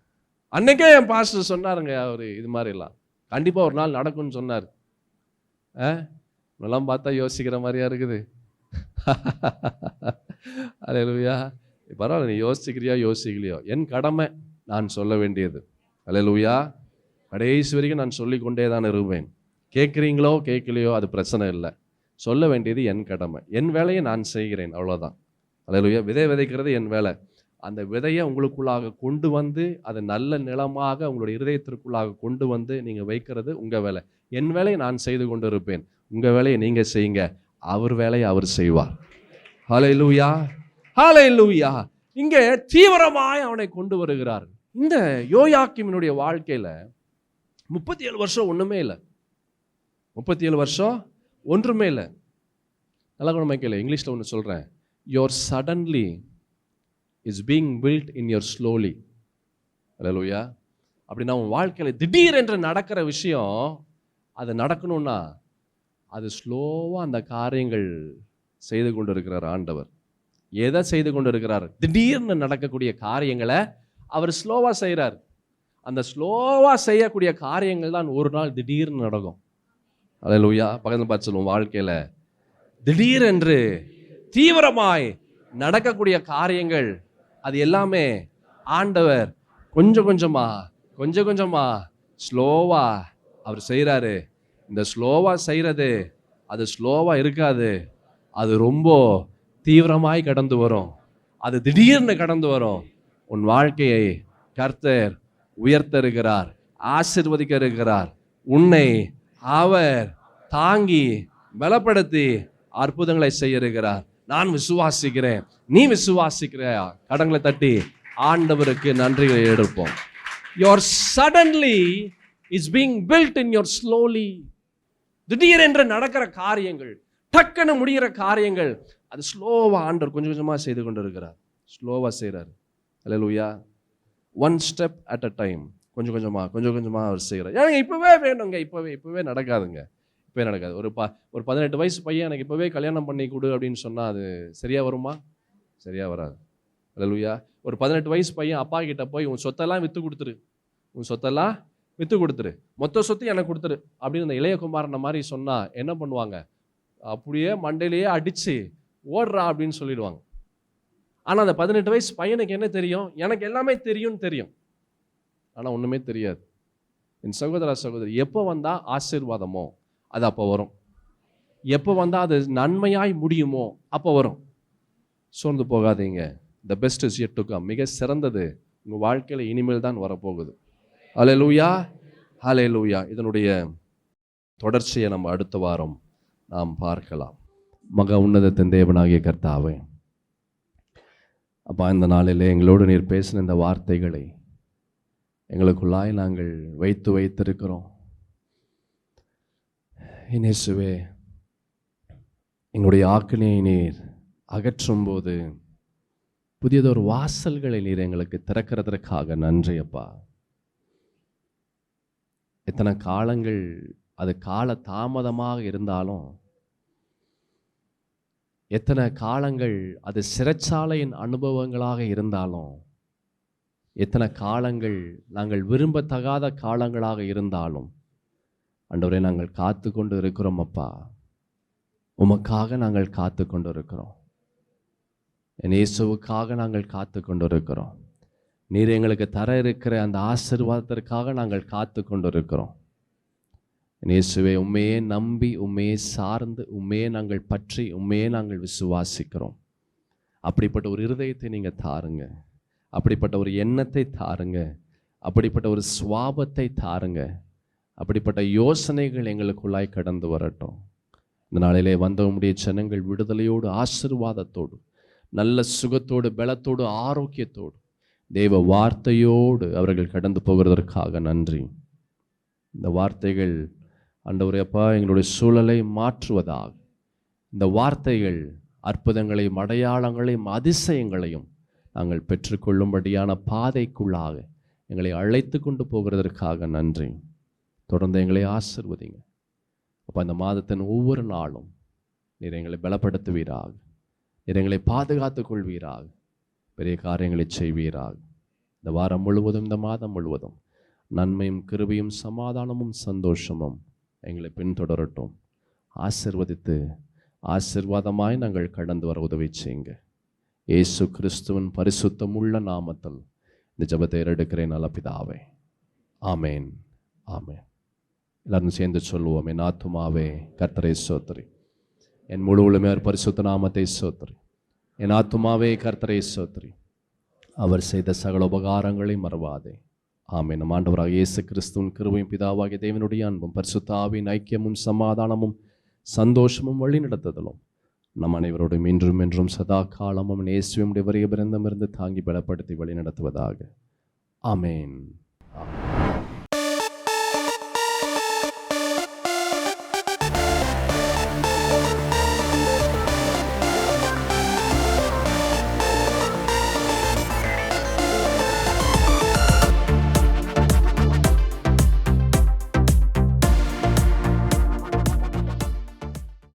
Speaker 1: அன்னைக்கே என் பாஸ்டர் சொன்னாருங்க, அவர் இது மாதிரிலாம் கண்டிப்பாக ஒரு நாள் நடக்கும்னு சொன்னார். இதெல்லாம் பார்த்தா யோசிக்கிற மாதிரியா இருக்குது. அல்லேலூயா. பரவாயில்ல, நீ யோசிக்கிறியா யோசிக்கலையோ, என் கடமை நான் சொல்ல வேண்டியது. அல்லேலூயா. கடைசி வரைக்கும் நான் சொல்லிக்கொண்டே தான் இருப்பேன். கேட்குறீங்களோ கேட்கலையோ அது பிரச்சனை இல்லை. சொல்ல வேண்டியது என் கடமை. என் வேலையை நான் செய்கிறேன், அவ்வளோதான். அல்லேலூயா. விதைக்கிறது என் வேலை. அந்த விதையை உங்களுக்குள்ளாக கொண்டு வந்து அதை நல்ல நிலமாக உங்களுடைய இருதயத்திற்குள்ளாக கொண்டு வந்து நீங்கள் வைக்கிறது உங்கள் வேலை. என் வேலையை நான் செய்து கொண்டு இருப்பேன், உங்கள் வேலையை நீங்கள் செய்யுங்க, அவர் வேலையை அவர் செய்வார். ஹல்லேலூயா, ஹல்லேலூயா. இங்கே தீவிரமாய் அவனை கொண்டு வருகிறார். இந்த யோயாக்கீமினுடைய வாழ்க்கையில 37 வருஷம் ஒண்ணுமே இல்லை. 37 வருஷம் ஒன்றுமே இல்லை. நல்ல குணமாக கேளு, இங்கிலீஷ்ல ஒன்று சொல்றேன். Your suddenly is being built in your slowly. ஹல்லேலூயா. அப்படின்னா உன் வாழ்க்கையில் திடீரென்று நடக்கிற விஷயம் அது நடக்கணும்னா அது ஸ்லோவாக அந்த காரியங்கள் செய்து கொண்டு இருக்கிறார் ஆண்டவர். எதை செய்து கொண்டு இருக்கிறார்? திடீர்னு நடக்கக்கூடிய காரியங்களை அவர் ஸ்லோவாக செய்கிறார். அந்த ஸ்லோவாக செய்யக்கூடிய காரியங்கள் தான் ஒரு நாள் திடீர்னு நடக்கும். ஹல்லேலூயா. பக்கத்தில் பார்த்து சொல்லுவோம், வாழ்க்கையில் திடீரென்று தீவிரமாய் நடக்கக்கூடிய காரியங்கள் அது எல்லாமே ஆண்டவர் கொஞ்சம் கொஞ்சமா ஸ்லோவா அவர் செய்கிறாரு. இந்த ஸ்லோவா செய்கிறது அது ஸ்லோவா இருக்காது, அது ரொம்ப தீவிரமாய் கடந்து வரும், அது திடீர்னு கடந்து வரும். உன் வாழ்க்கையை கர்த்தர் உயர்த்த இருக்கிறார், ஆசீர்வதிக்க இருக்கிறார். உன்னை அவர் தாங்கி பலப்படுத்தி அற்புதங்களை செய்ய இருக்கிறார். நான் விசுவாசிக்கிறேன், நீ விசுவாசிக்கிறையா? கடங்களை தட்டி ஆண்டவருக்கு நன்றிகளை எடுப்போம். Your suddenly is being built in your slowly. திடீரென்று நடக்கிற காரியங்கள், டக்குன்னு முடிகிற காரியங்கள், அது ஸ்லோவா ஆண்டவர் கொஞ்சம் கொஞ்சமா செய்து கொண்டு இருக்கிறார். ஸ்லோவா செய்கிறார். ஹல்லேலூயா. One step at a time, கொஞ்சம் கொஞ்சமா அவர் செய்கிறார். எனக்கு இப்பவே வேணுங்க, இப்பவே நடக்காதுங்க, இப்பவே நடக்காது. ஒரு 18 வயசு பையன் எனக்கு இப்பவே கல்யாணம் பண்ணி கொடு அப்படின்னு சொன்னா அது சரியா வருமா? சரியா வராது. ஹல்லேலூயா. ஒரு 18 வயசு பையன் அப்பா கிட்ட போய் உன் சொத்தெல்லாம் வித்து கொடுத்துரு, மொத்த சொத்து எனக்கு கொடுத்துரு அப்படின்னு அந்த இளைய குமாரனை மாதிரி சொன்னா என்ன பண்ணுவாங்க? அப்படியே மண்டையிலேயே அடிச்சு ஓடுறா அப்படின்னு சொல்லிடுவாங்க. ஆனா அந்த 18 வயசு பையனுக்கு என்ன தெரியும்? எனக்கு எல்லாமே தெரியும். ஆனா ஒண்ணுமே தெரியாது. என் சகோதரி, எப்போ வந்தா ஆசீர்வாதமோ அது அப்போ வரும், எப்போ வந்தா அது நன்மையாய் முடியுமோ அப்போ வரும். சோர்ந்து போகாதீங்க. The best is yet to come. மிக சிறந்தது உங்க வாழ்க்கையில இனிமேல் தான் வரப்போகுது. ஹல்லேலூயா, ஹல்லேலூயா. இதனுடைய தொடர்ச்சியை நம்ம அடுத்த வாரம் நாம் பார்க்கலாம். மகா உன்னதத்தின் தேவனாகிய கர்த்தாவே, அப்பா, இந்த நாளிலே எங்களோடு நீர் பேசின இந்த வார்த்தைகளை எங்களுக்குள்ளாய் நாங்கள் வைத்திருக்கிறோம். இயேசுவே, எங்களுடைய ஆக்கினையை நீர் அகற்றும் போது புதியதொரு வாசல்களை நீர் எங்களுக்கு திறக்கிறதற்காக நன்றி அப்பா. எத்தனை காலங்கள் அது கால தாமதமாக இருந்தாலும், எத்தனை காலங்கள் அது சிறைச்சாலையின் அனுபவங்களாக இருந்தாலும், எத்தனை காலங்கள் நாங்கள் விரும்பத்தகாத காலங்களாக இருந்தாலும், ஆண்டவரே நாங்கள் காத்து கொண்டு இருக்கிறோம் அப்பா. உமக்காக நாங்கள் காத்து கொண்டு இருக்கிறோம். என் இயேசுவுக்காக நாங்கள் காத்து கொண்டு இருக்கிறோம். நீர் எங்களுக்கு தர இருக்கிற அந்த ஆசீர்வாதத்திற்காக நாங்கள் காத்து கொண்டு இருக்கிறோம். இயேசுவே, உண்மையே நம்பி, உண்மையே சார்ந்து, உண்மையே நாங்கள் பற்றி, உண்மையே நாங்கள் விசுவாசிக்கிறோம். அப்படிப்பட்ட ஒரு இருதயத்தை நீங்கள் தாருங்க, அப்படிப்பட்ட ஒரு எண்ணத்தை தாருங்க, அப்படிப்பட்ட ஒரு சுவாபத்தை தாருங்க, அப்படிப்பட்ட யோசனைகள் எங்களுக்குள்ளாய் கடந்து வரட்டும். இந்த நாளிலே வந்தவனுடைய ஜனங்கள் விடுதலையோடு, ஆசீர்வாதத்தோடு, நல்ல சுகத்தோடு, பலத்தோடு, ஆரோக்கியத்தோடு, தேவ வார்த்தையோடு அவர்கள் கடந்து போகிறதற்காக நன்றி. இந்த வார்த்தைகள் ஆண்டவரே அப்பா எங்களுடைய சூழலை மாற்றுவதாக, இந்த வார்த்தைகள் அற்புதங்களையும் அடையாளங்களையும் அதிசயங்களையும் நாங்கள் பெற்றுக்கொள்ளும்படியான பாதைக்குள்ளாக எங்களை அழைத்து கொண்டு போகிறதற்காக நன்றி. தொடர்ந்து எங்களை ஆசீர்வதிங்க அப்போ. இந்த மாதத்தின் ஒவ்வொரு நாளும் நீர் எங்களை பலப்படுத்துவீராக, நீர் எங்களை பாதுகாத்து கொள்வீராக, பெரிய காரியங்களை செய்வீராக. இந்த வாரம் முழுவதும், இந்த மாதம் முழுவதும் நன்மையும் கிருபையும் சமாதானமும் சந்தோஷமும் எங்களை பின்தொடரட்டும். ஆசீர்வதித்து ஆசீர்வாதமாய் நாங்கள் கடந்து வர உதவி செய்யுங்க. இயேசு கிறிஸ்துவின் பரிசுத்தமுள்ள நாமத்தில் இந்த ஜெபத்தை எடுக்கிறேன் நல்ல பிதாவே, ஆமேன், ஆமேன். எல்லாரும் சேர்ந்து சொல்லுவோம். என் ஆத்துமாவே கர்த்தரை ஸ்தோத்திரி, என் முழு உளமையார் பரிசுத்த நாமத்தை ஸ்தோத்திரி. என் ஆத்துமாவே கர்த்தரை ஸ்தோத்திரி, அவர் செய்த சகல உபகாரங்களை மறவாதே. ஆமென். நம் ஆண்டவராக இயேசு கிறிஸ்துவின் கிருபையும் பிதாவாகிய தேவனுடைய அன்பும் பரிசுத்த ஆவியின் ஐக்கியமும் சமாதானமும் சந்தோஷமும் வழிநடத்துதலும் நம் அனைவரோடும் இன்றும் என்றும் சதா காலமும் இயேசுவினுடைய வருகை பரியந்தமிருந்து தாங்கி பலப்படுத்தி வழிநடத்துவதாக. ஆமென்.